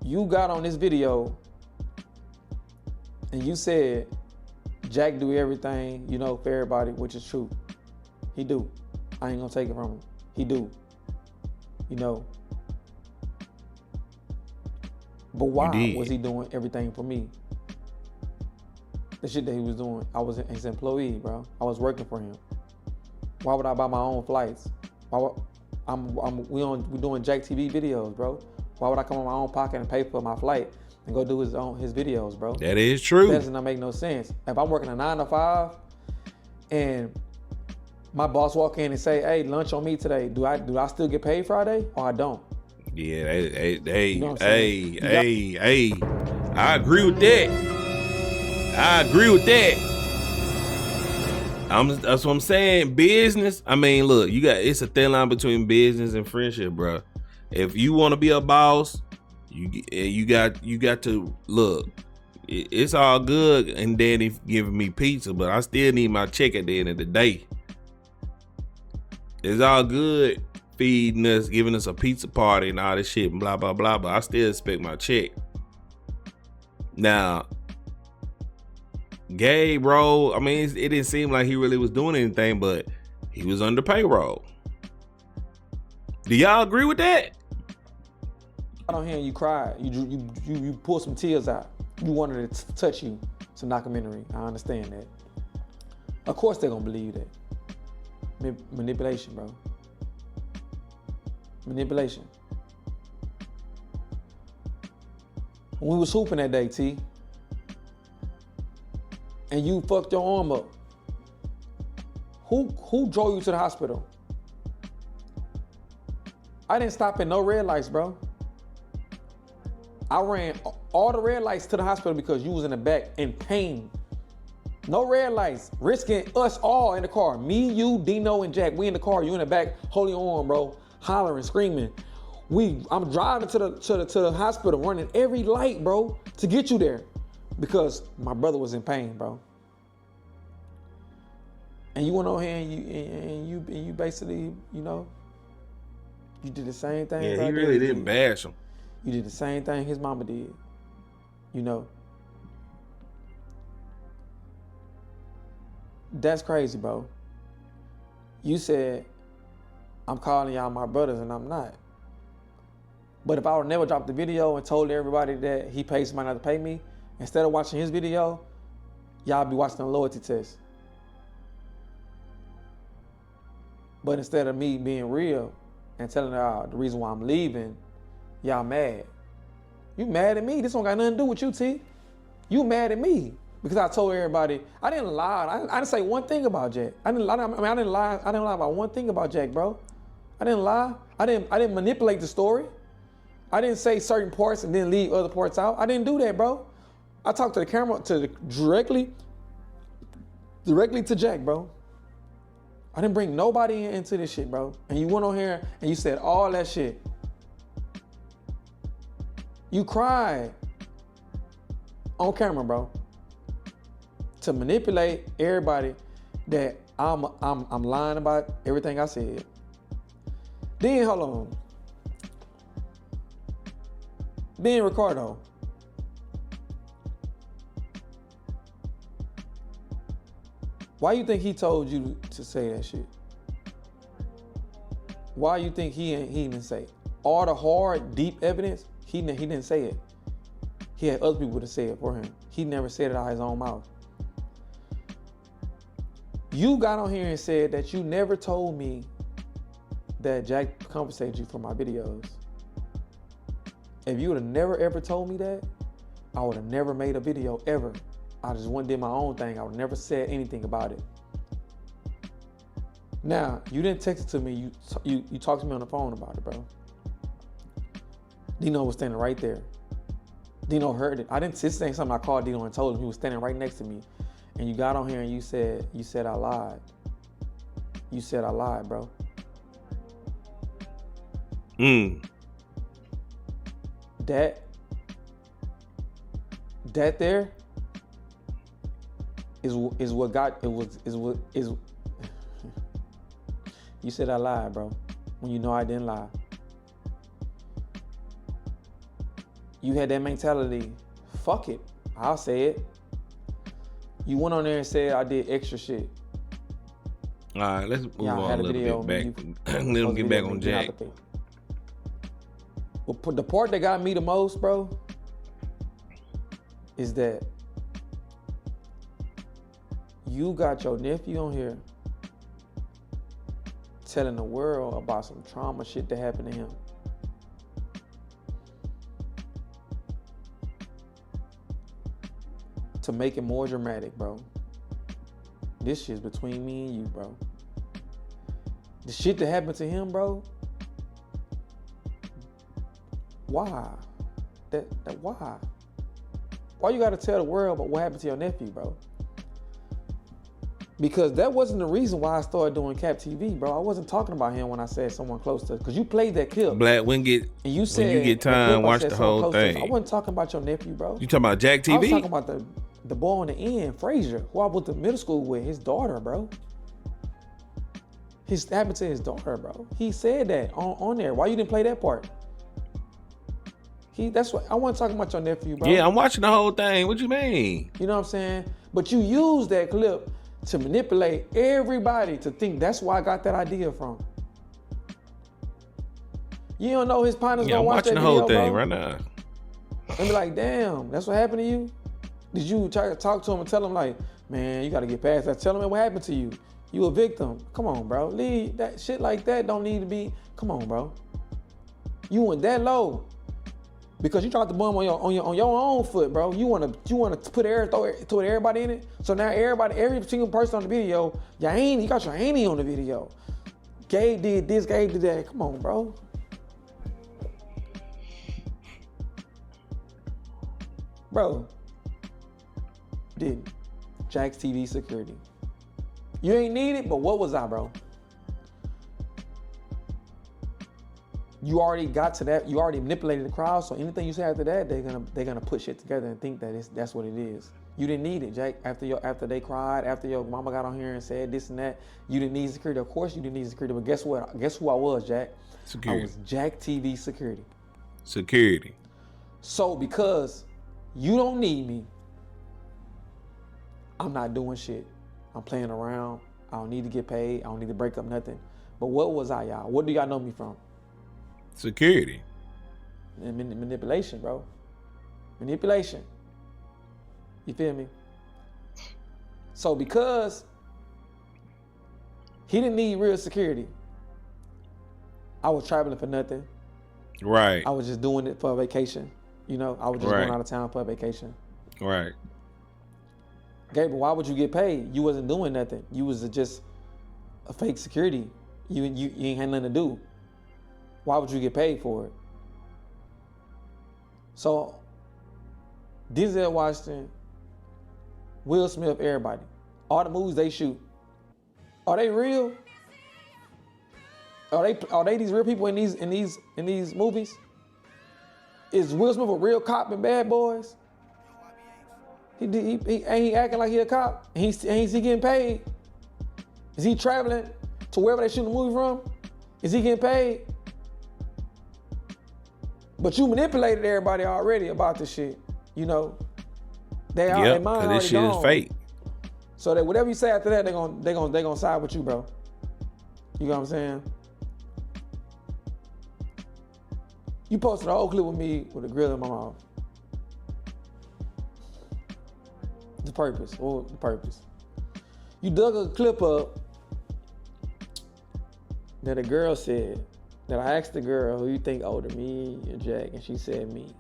S2: you got on this video and you said Jack do everything, you know, for everybody, which is true. He do. I ain't gonna take it from him. He do. You know. But why was he doing everything for me? The shit that he was doing, I was his employee, bro. I was working for him. Why would I buy my own flights? We doing Jack TV videos, bro. Why would I come on my own pocket and pay for my flight and go do his videos, bro?
S4: That is true.
S2: That does not make no sense. If I'm working a 9 to 5 and my boss walk in and say, "Hey, lunch on me today," do I still get paid Friday or I don't?
S4: Yeah, you know hey. I agree with that. That's what I'm saying. Business. I mean, look, it's a thin line between business and friendship, bro. If you want to be a boss, you got to look. It's all good, and Daddy giving me pizza, but I still need my check at the end of the day. It's all good feeding us, giving us a pizza party and all this shit and blah blah blah, but I still expect my check. Now, Gabe, bro, I mean, it didn't seem like he really was doing anything, but he was under payroll. Do y'all agree with that?
S2: I don't hear you cry. You pull some tears out. You wanted it to touch you. It's a documentary. I understand that. Of course they're gonna believe that. Manipulation, bro. Manipulation. When we was hooping that day, T, and you fucked your arm up, who drove you to the hospital? I didn't stop at no red lights, bro. I ran all the red lights to the hospital because you was in the back in pain.
S7: No red lights. Risking us all in the car. Me, you, Dino, and Jack. We in the car. You in the back, holding your arm, bro. Hollering, screaming. I'm driving to the hospital, running every light, bro, to get you there, because my brother was in pain, bro. And you went on here and you basically, you know, you did the same thing.
S4: Yeah, he really didn't bash him.
S7: You did the same thing his mama did. You know. That's crazy, bro. You said, I'm calling y'all my brothers, and I'm not. But if I would never dropped the video and told everybody that he paid somebody not to pay me, instead of watching his video, y'all be watching a loyalty test. But instead of me being real and telling her the reason why I'm leaving, y'all mad. You mad at me? This don't got nothing to do with you, T. You mad at me because I told everybody. I didn't lie. I didn't say one thing about Jack. I didn't lie about one thing about Jack, bro. I didn't lie. I didn't manipulate the story. I didn't say certain parts and then leave other parts out. I didn't do that, bro. I talked to the camera directly to Jack, bro. I didn't bring nobody into this shit, bro. And you went on here and you said all that shit. You cried on camera, bro, to manipulate everybody that I'm lying about everything I said. Then hold on. Then Ricardo. Why you think he told you to say that shit? Why you think he didn't say it? All the hard, deep evidence, he didn't say it. He had other people to say it for him. He never said it out of his own mouth. You got on here and said that you never told me that Jack compensated you for my videos. If you would have never ever told me that, I would have never made a video ever. I just went and did my own thing. I would have never said anything about it. Now, you didn't text it to me. You talked to me on the phone about it, bro. Dino was standing right there. Dino heard it. This ain't something I called Dino and told him. He was standing right next to me. And you got on here and you said I lied. You said I lied, bro. That there is what got it was is you said I lied, bro, when you know I didn't lie. You had that mentality, fuck it, I'll say it. You went on there and said I did extra shit.
S4: All right, let's move on a little bit back. Let him get back on Jack.
S7: Well, the part that got me the most, bro, is that you got your nephew on here telling the world about some trauma shit that happened to him. To make it more dramatic, bro. This shit's between me and you, bro. The shit that happened to him, bro. Why? Why? Why you gotta tell the world about what happened to your nephew, bro? Because that wasn't the reason why I started doing Cap TV, bro. I wasn't talking about him when I said someone close to, because you played that clip.
S4: Black, when you get time, watch the whole thing.
S7: I wasn't talking about your nephew, bro.
S4: You talking about Jack TV?
S7: I was talking about the boy on the end, Frazier, who I went to middle school with, his daughter, bro. His happened to his daughter, bro. He said that on there. Why you didn't play that part? That's what I wasn't talking about your nephew, bro.
S4: Yeah, I'm watching the whole thing. What you mean?
S7: You know what I'm saying? But you used that clip to manipulate everybody to think that's where I got that idea from. You don't know his partner's gonna watch that video,
S4: I'm watching the whole thing
S7: bro,
S4: right now.
S7: and be like, damn, that's what happened to you? Did you try to talk to him and tell him like, man, you gotta get past that. Tell him what happened to you. You a victim. Come on, bro. Leave that shit like that. Don't need to be. Come on, bro. You went that low because you tried to bum on your own foot, bro. You wanna put everybody in it. So now every single person on the video, you got your auntie on the video. Gabe did this, Gabe did that. Come on, bro. Bro, didn't.
S2: Jack's TV security. You ain't need it, but what was I, bro? You already got to that. You already manipulated the crowd. So anything you say after that, they're gonna put shit together and think that that's what it is. You didn't need it, Jack. After they cried, after your mama got on here and said this and that, you didn't need security. Of course you didn't need security. But guess what? Guess who I was, Jack?
S4: Security.
S2: I was Jack TV security.
S4: Security.
S2: So because you don't need me, I'm not doing shit. I'm playing around. I don't need to get paid. I don't need to break up nothing. But what was I, y'all? What do y'all know me from?
S4: Security.
S2: Manipulation, bro. Manipulation. You feel me? So because he didn't need real security, I was traveling for nothing.
S4: Right.
S2: I was just doing it for a vacation. You know, I was just going out of town for a vacation.
S4: Right.
S2: Gabe, why would you get paid? You wasn't doing nothing. You was just a fake security. You ain't had nothing to do. Why would you get paid for it? So, Denzel Washington, Will Smith, everybody, all the movies they shoot, are they real? Are they these real people in these movies? Is Will Smith a real cop in Bad Boys? Ain't he acting like he a cop? Ain't he getting paid? Is he traveling to wherever they shoot the movie from? Is he getting paid? But you manipulated everybody already about this shit. You know, their mind already
S4: this shit
S2: gone.
S4: is fake.
S2: So that whatever you say after that, they gonna side with you, bro. You know what I'm saying? You posted a whole clip with me with a grill in my mouth. The purpose. What was the purpose? You dug a clip up that a girl said, that I asked the girl, who you think older, me or Jack? And she said me.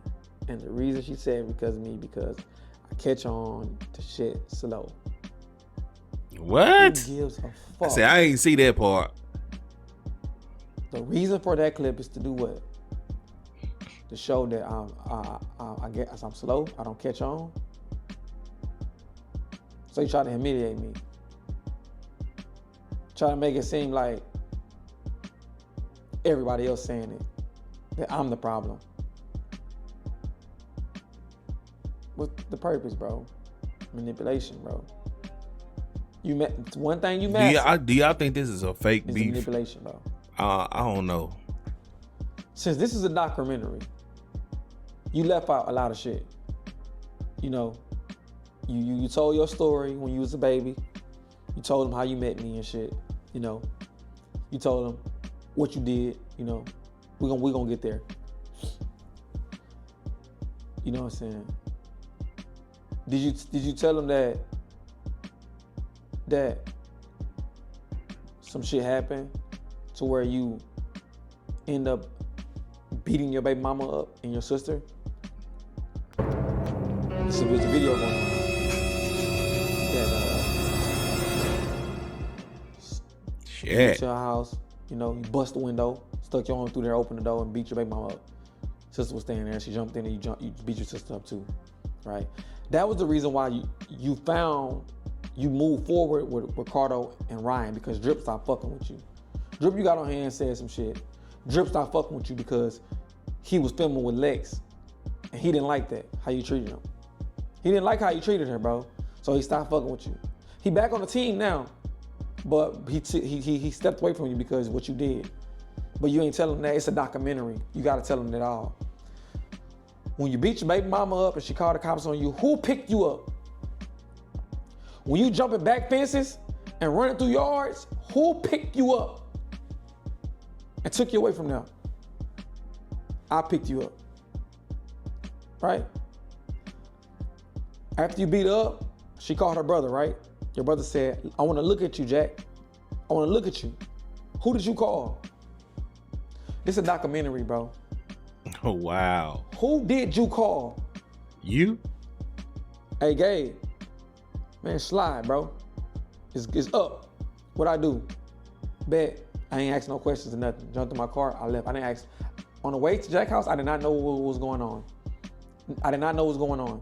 S2: And the reason she said because I catch on to shit slow.
S4: What?
S2: Who gives a
S4: I
S2: fuck?
S4: said I ain't see that part.
S2: The reason for that clip is to do what? To show that I'm slow, I don't catch on. So you try to humiliate me. Try to make it seem like everybody else saying it, that I'm the problem. What's the purpose, bro? Manipulation, bro. One thing you master.
S4: Do y'all think this is a fake
S2: is
S4: beef?
S2: Manipulation, bro.
S4: I don't know.
S2: Since this is a documentary, you left out a lot of shit. You know, you told your story when you was a baby. You told them how you met me and shit. You know, you told them what you did. You know, we gonna get there. You know what I'm saying? Did you tell them that some shit happened to where you end up beating your baby mama up and your sister? There's a video going on that you went to your house, you know, you bust the window, stuck your arm through there, opened the door, and beat your baby mama up. Sister was standing there, she jumped in and you beat your sister up too, right? That was the reason why you moved forward with Ricardo and Ryan, because Drip stopped fucking with you. Drip, you got on here and said some shit. Drip stopped fucking with you because he was filming with Lex, and he didn't like that, how you treated him. He didn't like how you treated her, bro. So he stopped fucking with you. He back on the team now, but he stepped away from you because of what you did. But you ain't telling him that. It's a documentary. You gotta tell him that all. When you beat your baby mama up and she called the cops on you, who picked you up? When you jumping back fences and running through yards, who picked you up and took you away from them? I picked you up, right? After you beat her up, she called her brother, right? Your brother said, I wanna look at you, Jack. I wanna look at you. Who did you call? This is a documentary, bro.
S4: Oh, wow.
S2: Who did you call?
S4: You?
S2: Hey, Gabe. Man, slide, bro. It's up. What I do? Bet. I ain't asked no questions or nothing. Jumped in my car, I left. I didn't ask. On the way to Jack's house, I did not know what was going on. I did not know what was going on.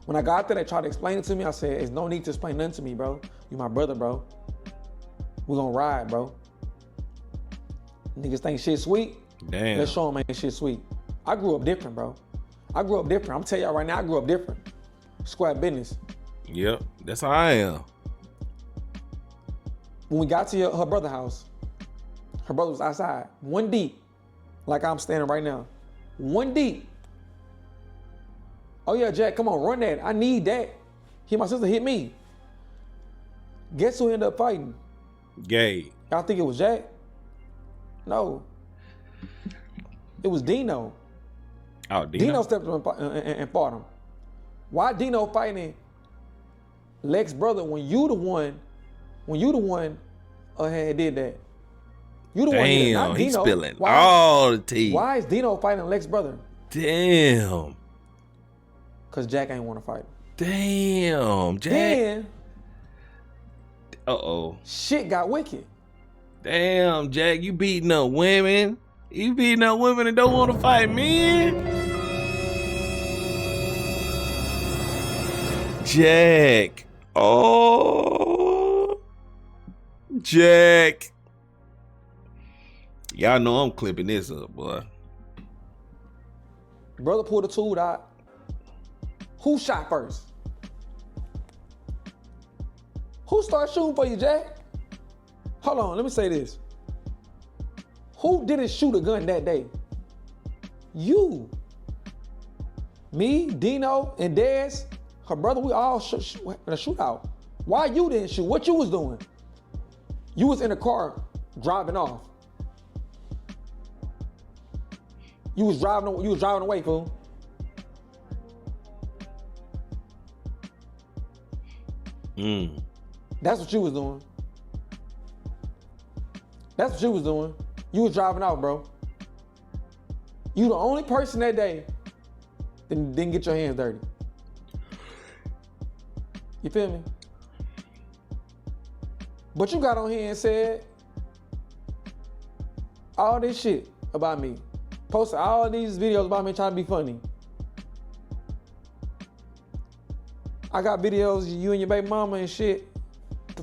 S7: When I got there, they tried to explain it to me. I said, there's no need to explain nothing to me, bro. You my brother, bro. We gonna ride, bro. Niggas think shit sweet.
S4: Damn.
S7: Let's show them ain't shit sweet. I grew up different, bro. I grew up different. I'm telling y'all right now, I grew up different. Square business.
S4: Yep, that's how I am.
S7: When we got to her brother's house, her brother was outside, 1 deep, like I'm standing right now. 1 deep. Oh yeah, Jack, come on, run that. I need that. He, my sister hit me. Guess who ended up fighting?
S4: Gabe.
S7: Y'all think it was Jack? No. It was Dino.
S4: Oh, Dino.
S7: Dino stepped up and fought him. Why Dino fighting Lex's brother when you the one did that? You the one did it, not
S4: Damn, he's
S7: Dino.
S4: spilling all the tea.
S7: Why is Dino fighting Lex's brother?
S4: Damn.
S7: Cause Jack ain't want to fight.
S4: Damn, Jack.
S7: Then,
S4: shit
S7: got wicked.
S4: Damn, Jack, you beating up women. You beating up women and don't want to fight men. Jack. Oh, Jack. Y'all know I'm clipping this up, boy.
S7: Brother pulled a tool out. Who shot first? Who started shooting for you, Jack? Hold on, let me say this. Who didn't shoot a gun that day? You. Me, Dino, and Dez, her brother, we all in a shootout. Why you didn't shoot? What you was doing? You was in the car driving off. You was driving away, fool. That's what you was doing. That's what you was doing. You was driving out, bro. You the only person that day that didn't get your hands dirty. You feel me? But you got on here and said all this shit about me. Posted all these videos about me trying to be funny. I got videos of you and your baby mama and shit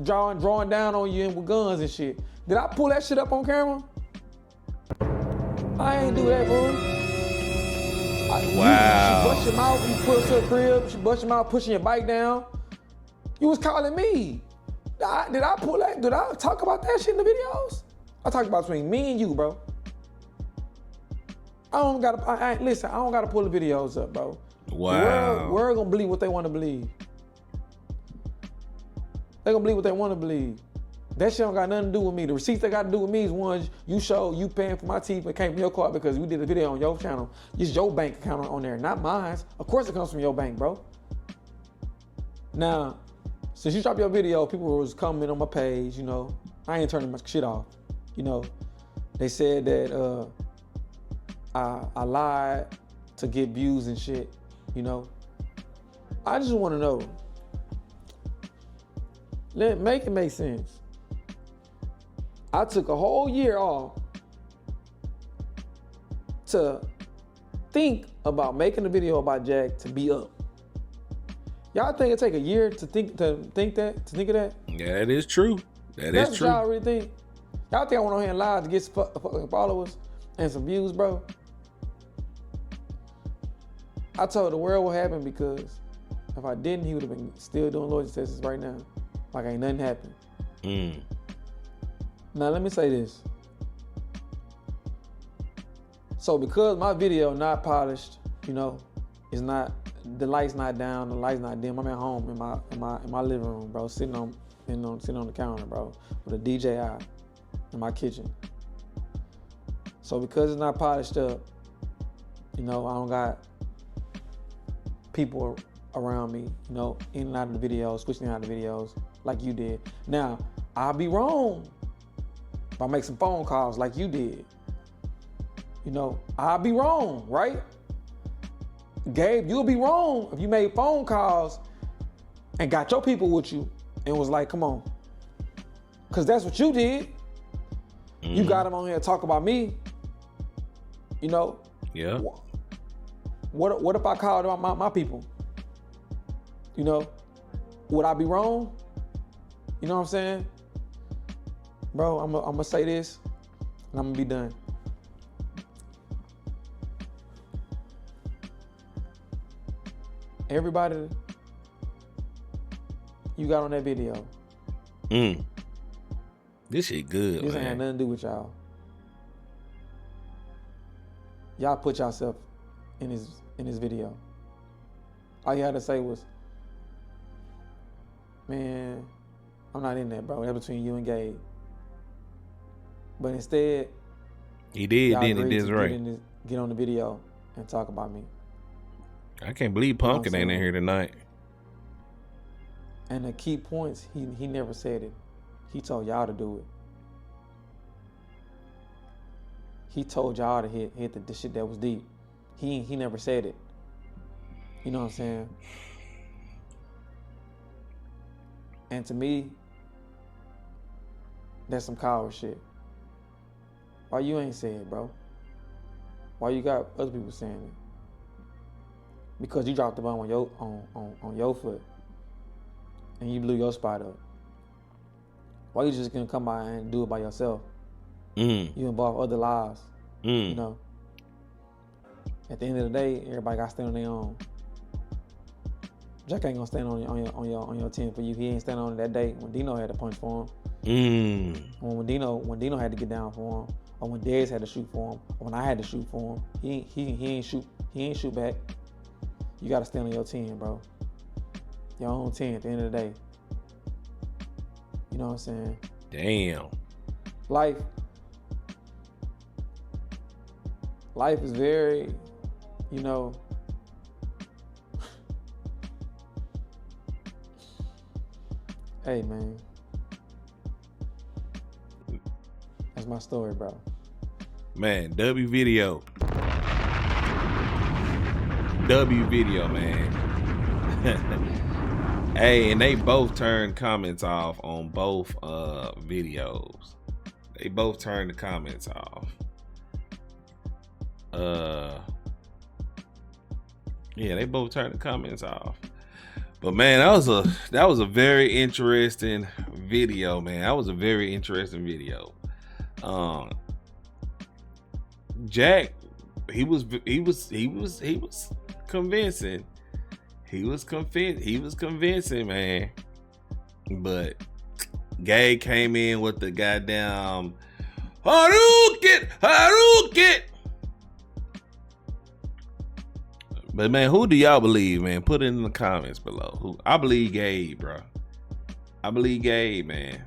S7: drawing down on you and with guns and shit. Did I pull that shit up on camera? I ain't do that, bro.
S4: Wow.
S7: She bust your mouth, you put her to the crib, she bust your mouth, pushing your bike down. You was calling me. Did I pull that? Did I talk about that shit in the videos? I talked about between me and you, bro. Listen, I don't gotta pull the videos up, bro.
S4: Wow.
S7: The world gonna believe what they wanna believe. They gonna believe what they wanna believe. That shit don't got nothing to do with me. The receipts that got to do with me is ones you show you paying for my teeth and came from your card because we did a video on your channel. It's your bank account on there, not mine. Of course it comes from your bank, bro. Now, since you dropped your video, people was commenting on my page, you know. I ain't turning my shit off. You know, they said that I lied to get views and shit, you know. I just want to know. Make it make sense. I took a whole year off to think about making a video about Jack to be up. Y'all think it take a year to think of that?
S4: Yeah, that is true. That's
S7: That's
S4: true.
S7: what y'all really think. Y'all think I went on here and lied to get some fucking followers and some views, bro? I told the world what happened because if I didn't, he would have been still doing loyalty tests right now. Like ain't nothing happened. Now let me say this. So because my video not polished, you know, it's not, the light's not down, the light's not dim. I'm at home in my living room, bro, sitting on the counter, bro, with a DJI in my kitchen. So because it's not polished up, you know, I don't got people around me, you know, in and out of the videos, switching out of the videos like you did. Now, I'll be wrong if I make some phone calls like you did. You know, I'll be wrong, right? Gabe, you'll be wrong if you made phone calls and got your people with you and was like, come on. Because that's what you did. You got them on here to talk about me. You know?
S4: Yeah.
S7: What if I called my people? You know, would I be wrong? You know what I'm saying? Bro, I'm gonna say this and I'm gonna be done. Everybody you got on that video.
S4: This shit good,
S7: This ain't
S4: man.
S7: had nothing to do with y'all. Y'all put yourself in his video. All you had to say was, man, I'm not in that, bro. That's between you and Gabe. But instead,
S4: He did,
S7: y'all
S4: didn't he?
S7: agreed
S4: This
S7: to
S4: right.
S7: get on the video and talk about me.
S4: I can't believe Pumpkin ain't in here tonight.
S7: And the key points, he never said it. He told y'all to do it. He told y'all to hit the shit that was deep. He never said it. You know what I'm saying? And to me, that's some coward shit. Why you ain't say it, bro? Why you got other people saying it? Because you dropped the bomb on your foot and you blew your spot up. Why you just gonna come by and do it by yourself? You involve other lives. You know. At the end of the day, everybody got to stand on their own. Jack ain't gonna stand on your team for you. He ain't standing on it that day when Dino had to punch for him. When Dino had to get down for him, or when Dez had to shoot for him, or when I had to shoot for him. He ain't shoot back. You gotta stand on your team, bro. Your own team at the end of the day. You know what I'm saying?
S4: Damn.
S7: Life is very, you know, hey man, that's my story, bro.
S4: Man, W video, man. Hey, and they both turned comments off on both videos. They both turned the comments off. Yeah, they both turned the comments off. But man, that was a very interesting video, man. That was a very interesting video. Jack, he was convincing. He was convincing, man. But Gabe came in with the goddamn Hadouken. But man, who do y'all believe, man? Put it in the comments below. I believe Gabe, bro. I believe Gabe, man.